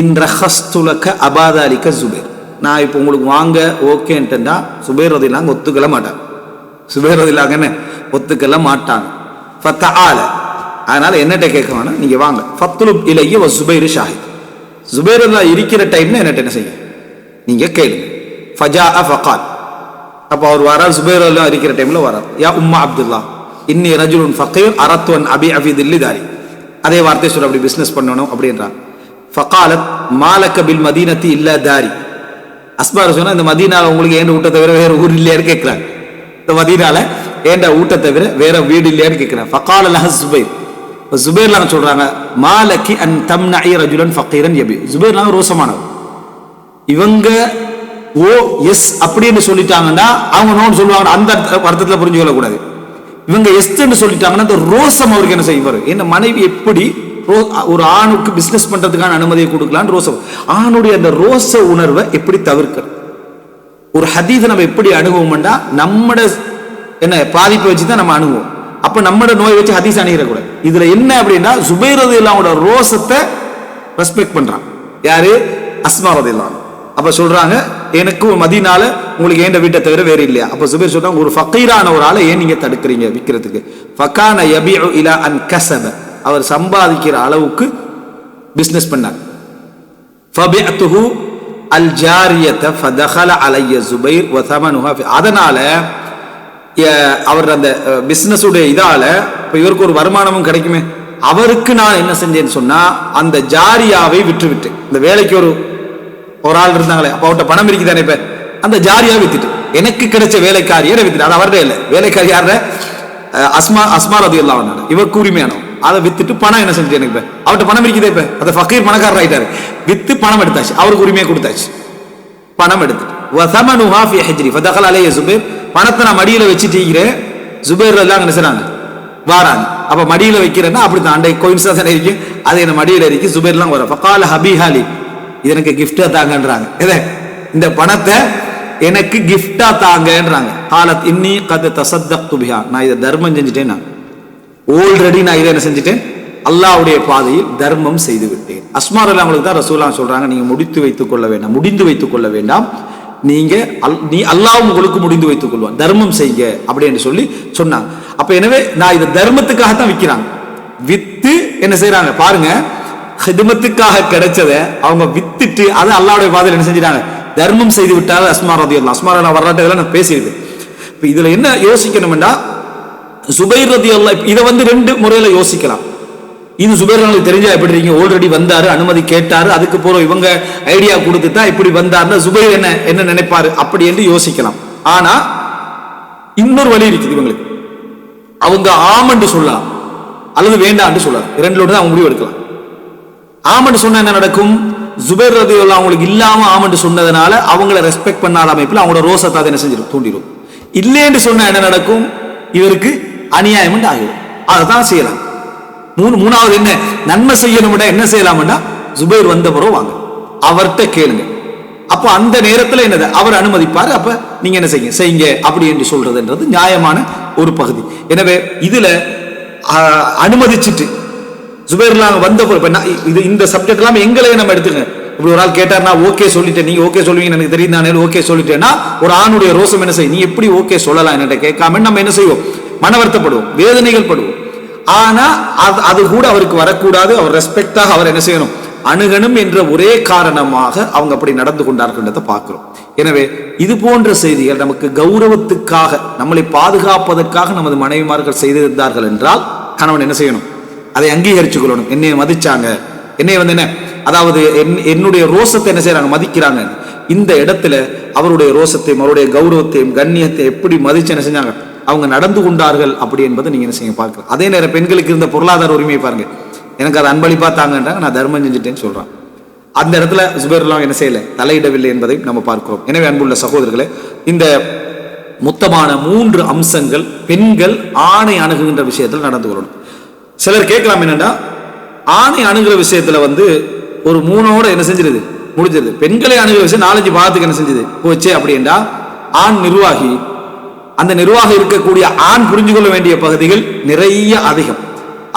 இன்ரஹஸ்துலக அபாதாலிக்க ஜுபைர், நான் இப்போ உங்களுக்கு வாங்க ஓகேன்ட்டா சுபைர் ரலியல்லாஹு அன்ஹு ஒத்துக்கல மாட்டாங்க. சுபைர் ரலியல்லாஹு அன்ஹு ஒத்துக்கல மாட்டாங்க. ஃபதஆல, அதனால என்னட்ட கேட்க வேணாம், நீங்க வாங்க. ஃபத்லுப் இலைய வ சுபைர் ஷாஹித், சுபைர் ரலியல்லாஹு இருக்கிற டைம்ல என்னட்ட என்ன செய்ய நீங்க கேளுங்க. ஃபஜாஅ ஃபகால், அப்போ அவர் வரார், சுபைர் ரலியல்லாஹு இருக்கிற டைம்ல வரார். யா உம்ம அப்துல்லாஹ் இன்னி ரஜுலுன் ஃபகீர் அரத்து அன் அபி அஃபி தில்லி தாரி, அதே வார்த்தை சொல்ல அப்படி பிசினஸ் பண்ணணும் அப்படின்றான். ஃபகாலத் மாலக்க பில் மதீனத்தி இல்லா தாரி, அஸ்மார் சொன்னா இந்த மதீனால உங்களுக்கு ஏண்ட ஊட்ட தவிர வேற ஊர் இல்லையான்னு கேட்கிறாங்க. இந்த மதீனால ஏண்ட ஊட்ட தவிர வேற வீடு இல்லையான்னு கேட்கிறாங்க. ஃபகால லஹ சுபைர், ஜுபைர்லாம் சொல்றாங்க மாலக்கி அன் தம்னஇ ரஜுலன் ஃபகீரன் யபி. ஜுபைர்லாம் ரோசமானவர். இவங்க ஓ எஸ் அப்படின்னு சொல்லிட்டாங்கன்னா அவங்க நோன்னு சொல்லுவாங்க, அந்த அர்த்தத்தில் புரிஞ்சு கொள்ளக்கூடாது. இவங்க எஸ்ன்னு சொல்லிட்டாங்கன்னா அந்த ரோசம் அவருக்கு என்ன செய்வார், என்ன மனைவி எப்படி ஒரு ஆணுக்கு பிசினஸ் பண்றதுக்கான அனுமதியை கொடுக்கலான்னு ரோசம், ஆணுடைய அந்த ரோச உணர்வை எப்படி தவிர்க்க. ஒரு ஹதீஸை நம்ம எப்படி அணுகுவோம்னா நம்மட என்ன பாதிப்பை வச்சு தான் நம்ம அணுகுவோம். அப்ப நம்மட நோயை வச்சு ஹதீஸ் அணுகிடக்கூடாது. இதுல என்ன அப்படின்னா ஜுபைர் ரலியல்லாஹு அன்ஹு ரோசத்தை ரெஸ்பெக்ட் பண்றாங்க. யாரு? அஸ்மா ரலியல்லாஹு அன்ஹா. அப்ப சொல்றாங்க எனக்கு மதீனால உங்களுக்கு ஏண்ட வீட்டை தவிர வேற இல்லையா? அப்ப ஜுபைர் சொல்றாங்க ஒரு ஃபகீரான ஒரு ஆளை ஏன் நீங்க தடுக்கிறீங்க விற்கிறதுக்கு? ஃபகான யபிஉ இலா அன் கஸப, அவர் சம்பாதிக்கிற அளவுக்கு பிசினஸ் பண்ணார். ஃபபிஅத்துஹு அல் ஜாரியத ஃபதகல அலைய ஜுபைர் வ தமனுஹா. அதனால அவர் அந்த பிசினஸ் உடைய இதால இப்ப இவருக்கு ஒரு வருமானமும் கிடைக்குமே, அவருக்கு நான் என்ன செஞ்சேன்னு சொன்னா அந்த ஜாரியாவை விட்டு இந்த வேலைக்கு ஒரு ஆள் இருந்தாங்களே, அப்ப அவர்கிட்ட பணம் இருக்குதானே, இப்ப அந்த ஜாரியா வித்துட்டு எனக்கு கிடைச்ச வேலைக்காரியை வித்துட்டு, அது அவர்கிட்ட இல்லை, வேலைக்காரி யார அஸ்மா ரலியல்லாஹு அன்ஹா, இவர் உரிமையானவர். அதை வித்துட்டு பணம் என்ன செஞ்சு எனக்கு அவர்கிட்ட பணம் இருக்குதே, இப்ப அந்த ஃபகீர் பணக்காரர் ஆயிட்டாரு, வித்து பணம் எடுத்தாச்சு, அவருக்கு உரிமையை கொடுத்தாச்சு, பணம் எடுத்துட்டு வதமனுஹா ஃபி ஹிஜ்ரி ஃபதகல அலைஹி ஜுபைர், பணத்தை நான் மடியில வச்சுட்டீங்கிறேன். ஜுபைர் எல்லாம் என்ன செய்றாங்க, வாராங்க. அப்ப மடியில வைக்கிறேன்னா அப்படித்தான் அண்டை கோயின்ஸா தானே இருக்கு, அது என்ன மடியில இருக்கு. ஜுபைர்லாம் வர ஃபகால ஹபிஹாலி, இது எனக்கு கிஃப்டா தாங்கன்றாங்க. இந்த பணத்தை எனக்கு கிஃப்டா தாங்கன்றாங்க. காலத் இன்னி கத் தஸத்தக்து பிஹா, நான் இதை தர்மம் செஞ்சுட்டேன், நான் ஆல்ரெடி நான் இதை என்ன செஞ்சுட்டேன், அல்லாஹ்வுடைய பாதையில் தர்மம் செய்து விட்டேன். அஸ்மா ரலியல்லாஹு தான் ரசூலுல்லாஹ் சொல்றாங்க, நீங்க முடிந்து வைத்துக் கொள்ள வேண்டாம், நீங்க அல்லாஹ் உங்களுக்கு முடிந்து வைத்துக் கொள்வான், தர்மம் செய்யுங்க அப்படின்னு சொல்லி சொன்னாங்க. அப்ப எனவே நான் இதை தர்மத்துக்காகத்தான் விற்கிறாங்க. வித்து என்ன செய்யறாங்க பாருங்க, ஹிதமத்துக்காக கிடைச்சதை அவங்க வித்துட்டு அதை அல்லாஹ்வுடைய பாதையில் என்ன செஞ்சிட்டாங்க, தர்மம் செய்து விட்டாங்க. அஸ்மா ரலியல்லாஹு வரலாற்று நான் பேசியிருக்கேன். இப்ப இதுல என்ன யோசிக்கணும்னா ஜுபைர் ரலியல்லாஹு இதை ரெண்டு முறையில யோசிக்கலாம். இது ஜுபைர் தெரிஞ்சா எப்படி இருக்கீங்க, ஆல்ரெடி வந்தாரு, அனுமதி கேட்டாரு, அதுக்கு போறோம் இவங்க ஐடியா கொடுத்துட்டா இப்படி வந்தாருன்னா ஜுபைர் என்ன நினைப்பாரு அப்படி என்று யோசிக்கலாம். ஆனா இன்னொரு வழி இருக்குது இவங்களுக்கு, அவங்க ஆமண்டு சொல்லலாம் அல்லது வேண்டாம் சொல்லலாம், இரண்டோடு தான் அவங்க முடிவு எடுக்கலாம். ஆமண்டு சொன்ன என்ன நடக்கும், ஜுபைர் ரலியல்லாஹு அவங்களுக்கு இல்லாம ஆமண்டு சொன்னதுனால அவங்கள ரெஸ்பெக்ட் பண்ணாத அமைப்பில் அவங்களோட ரோசத்தை என்ன செஞ்சிடும், தூண்டிடும். இல்லைன்னு சொன்ன என்ன நடக்கும், இவருக்கு அநியாயம் ஆகிடும். அதைதான் செய்யலாம். மூணாவது என்ன நன்மை செய்யணும், என்ன செய்யலாம்டா ஜுபைர் வந்த பிறகு வாங்க அவர்கிட்ட கேளுங்க. அப்போ அந்த நேரத்தில் என்னது அவர் அனுமதிப்பாரு, அப்ப நீங்க என்ன செய்யுங்க அப்படி என்று சொல்றதுன்றது நியாயமான ஒரு பகுதி. எனவே இதுல அனுமதிச்சுட்டு ஜுபைர்லாம் வந்த இது இந்த சப்ஜெக்ட் எல்லாம் எங்களையே நம்ம எடுத்துங்க. இப்படி ஒரு ஆள் கேட்டார், நான் ஓகே சொல்லிட்டேன், நீங்க ஓகே சொல்லுவீங்க எனக்கு தெரியும், நான் ஓகே சொல்லிட்டேன்னா ஒரு ஆணுடைய ரோசம் என்ன செய்யும், நீ எப்படி ஓகே சொல்லலாம் என்கிட்ட கேட்காம நம்ம என்ன செய்வோம், மன வருத்தப்படுவோம், வேதனைகள் படுவோம். ஆனா அது கூட அவருக்கு வரக்கூடாது, அவர் ரெஸ்பெக்டாக அவர் என்ன செய்யணும், அணுகணும் என்ற ஒரே காரணமாக அவங்க அப்படி நடந்து கொண்டார்கள் பார்க்கிறோம். எனவே இது போன்ற செய்திகள் நமக்கு கௌரவத்துக்காக நம்மளை பாதுகாப்பதற்காக நமது மனைவிமார்கள் செய்திருந்தார்கள் என்றால் கணவன் என்ன செய்யணும், அதை அங்கீகரிச்சு கொள்ளணும். என்னைய மதிச்சாங்க, என்னைய என்ன அதாவது என்னுடைய ரோசத்தை என்ன செய்யறாங்க, மதிக்கிறாங்க. இந்த இடத்துல அவருடைய ரோசத்தையும் அவருடைய கௌரவத்தையும் கண்ணியத்தை எப்படி மதிச்சு என்ன செஞ்சாங்க, அவங்க நடந்து கொண்டார்கள் அப்படி என்பதை நீங்க என்ன செய்ய பார்க்கலாம். அதே நேரம் பெண்களுக்கு இருந்த பொருளாதார உரிமையை பாருங்க, எனக்கு அதை அன்பளிப்பா தாங்கன்றாங்க, நான் தர்மம் செஞ்சுட்டேன்னு சொல்றான். அந்த இடத்துல ஜுபைர்லாம் என்ன செய்யல, தலையிடவில்லை என்பதை நம்ம பார்க்கிறோம். எனவே அன்புள்ள சகோதரர்களே, இந்த மொத்தமான 3 அம்சங்கள் பெண்கள் ஆணை அணுகுகின்ற விஷயத்தில் நடந்து கொள்ளணும். சிலர் கேட்கலாம், என்னன்னா ஆணை அணுகிற விஷயத்துல ஒரு 3ஓட என்ன செஞ்சிருது முடிஞ்சது, பெண்களை அணுகிற விஷயம் 4-5 பாகத்துக்கு என்ன செஞ்சது போச்சே அப்படின்னா, ஆண் நிர்வாகி, அந்த நிர்வாகம் இருக்கக்கூடிய ஆண் புரிஞ்சு கொள்ள வேண்டிய பகுதிகள் நிறைய அதிகம்,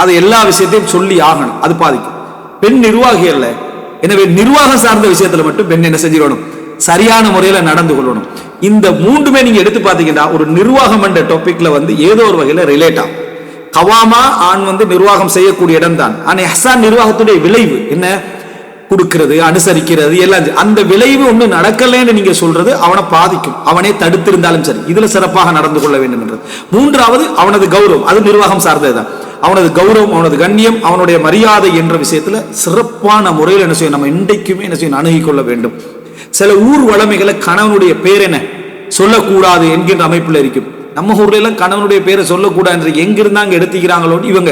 அது எல்லா விஷயத்தையும் சொல்லி ஆகணும், அது பாதிக்கும். பெண் நிர்வாகி அல்ல, எனவே நிர்வாகம் சார்ந்த விஷயத்துல மட்டும் பெண் என்ன செஞ்சிடணும், சரியான முறையில நடந்து கொள்ளணும். இந்த 3மே நீங்க எடுத்து பாத்தீங்கன்னா ஒரு நிர்வாகம் என்ற டாபிக்ல ஏதோ ஒரு வகையில ரிலேட் ஆகும். கவாமா ஆண் நிர்வாகம் செய்யக்கூடிய இடம் தான், ஆனா இஹ்சான் நிர்வாகத்துடைய விளைவு என்ன, கொடுக்கிறது, அனுசரிக்கிறது எல்லாம், அந்த விளைவு ஒண்ணு நடக்கலன்னு நீங்க சொல்றது அவனை பாதிக்கும், அவனே தடுத்திருந்தாலும் சரி, இதுல சிறப்பாக நடந்து கொள்ள வேண்டும் என்றது. 3வது அவனது கௌரவம், அது நிர்வாகம் சார்ந்ததுதான். அவனது கௌரவம், அவனது கண்ணியம், அவனுடைய மரியாதை என்ற விஷயத்துல சிறப்பான முறையில் என்ன செய்யும், நம்ம இன்றைக்குமே என்ன செய்யும், அணுகிக் கொள்ள வேண்டும். சில ஊர் வளமைகளை கணவனுடைய பேர் என்ன சொல்லக்கூடாது என்கின்ற அமைப்புல இருக்கும். நம்ம ஊர்ல எல்லாம் கணவனுடைய பேரை சொல்லக்கூடாது, எங்கிருந்தாங்க எடுத்துக்கிறாங்களோ இவங்க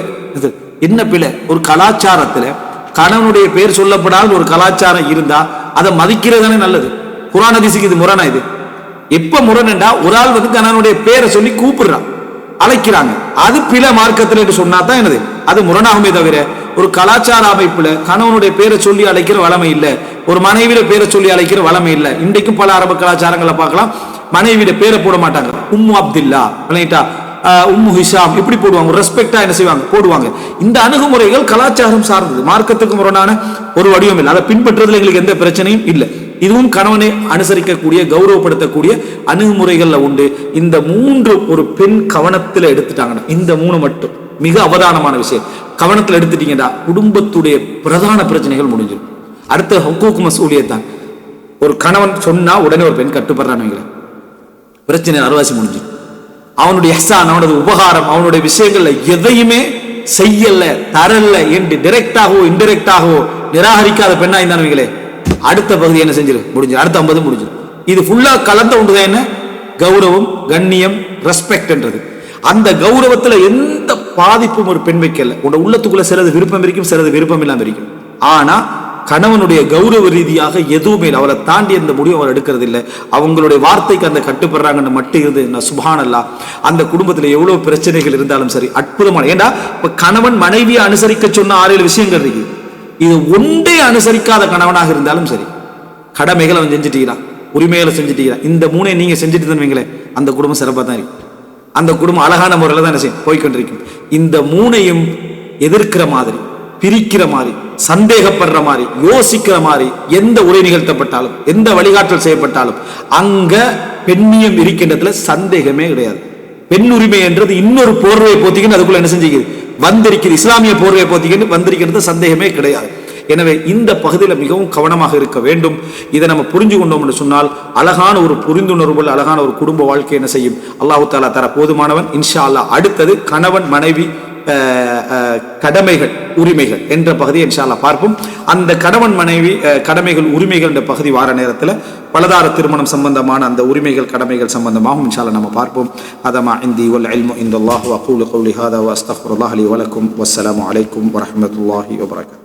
என்ன பிழை? ஒரு கலாச்சாரத்துல கணவனுடைய பேர் சொல்லப்படாத ஒரு கலாச்சாரம் இருந்தா அதை மதிக்கிறதானே நல்லது. குர்ஆன் ஹதீஸுக்கு இது முரணா? இது எப்ப முரணா? ஒரு ஆள் வந்து கணவனுடைய பேரை சொல்லி கூப்பிடுறான், அழைக்கிறாங்க, அது பிழை மார்க்கத்தில் என்று சொன்னா தான் என்னது அது முரணாகுமே தவிர ஒரு கலாச்சார அமைப்புல கணவனுடைய பேரை சொல்லி அழைக்கிற வளமை இல்லை, ஒரு மனைவியில பேரை சொல்லி அழைக்கிற வளமை இல்லை. இன்றைக்கும் பல அரபு கலாச்சாரங்களை பார்க்கலாம், மனைவியில பேரை போட மாட்டாங்க, உம்மு அப்துல்லா, உம்மு ஹிஷாம் இப்படி போடுவாங்க, ரெஸ்பெக்டா என்ன செய்வாங்க போடுவாங்க. இந்த அணுகுமுறைகள் கலாச்சாரம் சார்ந்தது, மார்க்கத்துக்கு முரணான ஒரு வடிவம் இல்லை. அதை பின்பற்றுறதுல எங்களுக்கு எந்த பிரச்சனையும் இல்லை. இதுவும் கணவனை அனுசரிக்கக்கூடிய கௌரவப்படுத்தக்கூடிய அணுகுமுறைகள்ல உண்டு. இந்த 3 ஒரு பெண் கவனத்தில் எடுத்துட்டாங்கன்னா, இந்த 3 மட்டும் மிக அவதானமான விஷயம் கவனத்தில் எடுத்துட்டீங்கன்னா குடும்பத்துடைய பிரதான பிரச்சனைகள் முடிஞ்சிடும். அடுத்த ஹுக்கூக் மஸ்ஊலியத் தான். ஒரு கணவன் சொன்னா உடனே ஒரு பெண் கட்டுப்படுறான்னு பிரச்சனை அறுவாசி முடிஞ்சிடும். அவனுடைய இஹ்சான், அவனது உபகாரம், அவனுடைய விஷயங்கள்ல எதையுமே செய்யல தரல என்று டைரக்டாகவோ இன்டைரக்டாகவோ நிராகரிக்காத பெண்ணா இருந்தானுங்களே, அடுத்த பகுதி என்ன செஞ்சிரு முடிஞ்சு, அடுத்த 50 முடிஞ்சு. இது ஃபுல்லா கலந்த ஒன்றுதான் என்ன கௌரவம், கண்ணியம், ரெஸ்பெக்ட் என்றது. அந்த கௌரவத்துல எந்த பாதிப்பும் ஒரு பெண் வைக்கல. உன்னோட உள்ளத்துக்குள்ள சிலது விருப்பம் இருக்கும், சிலது விருப்பம் இல்லாம இருக்கும். ஆனா கணவனுடைய கௌரவ ரீதியாக எதுவுமே இல்லை, அவளை தாண்டி அந்த முடிவு அவர் எடுக்கிறது இல்லை. அவங்களுடைய வார்த்தைக்கு அந்த கட்டுப்படுறாங்கன்னு மட்டும் இருந்து சுப்ஹானல்லாஹ், அந்த குடும்பத்தில் எவ்வளவு பிரச்சனைகள் இருந்தாலும் சரி அற்புதமான. ஏண்டா இப்ப கணவன் மனைவியை அனுசரிக்க சொன்ன 6-7 விஷயங்கள் இருக்கு. இது ஒன்றே அனுசரிக்காத கணவனாக இருந்தாலும் சரி, கடமைகளை அவன் செஞ்சுட்டீங்களா, உரிமைகளை செஞ்சுட்டீங்களா, இந்த 3 நீங்க செஞ்சுட்டு தருவீங்களே, அந்த குடும்பம் சிறப்பாக தான் இருக்கும். அந்த குடும்பம் அழகான முறையில் தான் என்ன செய்யும் போய்கொண்டிருக்கும். இந்த 3ஐயும் எதிர்க்கிற மாதிரி, பிரிக்கிற மாதிரி, சந்தேகப்படுற மாதிரி, யோசிக்கிற மாதிரி எந்த உரை நிகழ்த்தப்பட்டாலும், எந்த வழிகாட்டல் செய்யப்பட்டாலும் அங்க பெண்ணியம் இருக்கின்றதுல சந்தேகமே கிடையாது. பெண் உரிமை என்றது இன்னொரு போர்வையை போத்திக்கின்னு அதுக்குள்ள என்ன செஞ்சுக்குது வந்திருக்கிறது, இஸ்லாமிய போர்வையை போத்திக்கின்னு வந்திருக்கிறது, சந்தேகமே கிடையாது. எனவே இந்த பகுதியில் மிகவும் கவனமாக இருக்க வேண்டும். இதை நம்ம புரிஞ்சு கொண்டோம் என்று சொன்னால் அழகான ஒரு புரிந்துணர்வுகள், அழகான ஒரு குடும்ப வாழ்க்கை என்ன செய்யும் அல்லாஹு தஆலா தர போதுமானவன். இன்ஷா அல்லாஹ் அடுத்தது கணவன் மனைவி கடமைகள் உரிமைகள் என்ற பகுதியை இன்ஷா அல்லாஹ் பார்ப்போம். அந்த கணவன் மனைவி கடமைகள் உரிமைகள் என்ற பகுதி வார நேரத்தில் பலதார திருமணம் சம்பந்தமான அந்த உரிமைகள் கடமைகள் சம்பந்தமாகவும் இன்ஷா அல்லாஹ் நம்ம பார்ப்போம். அதமா இந்தி வல் இல்மு இன்தல்லாஹ் வ அகூலு கௌலி ஹாதா வ அஸ்தக்ஃபிருல்லாஹ் லி வ லக்கும் வஸ்ஸலாமு அலைக்கும் வ ரஹ்மத்துல்லாஹி வ பரகாத்துஹு.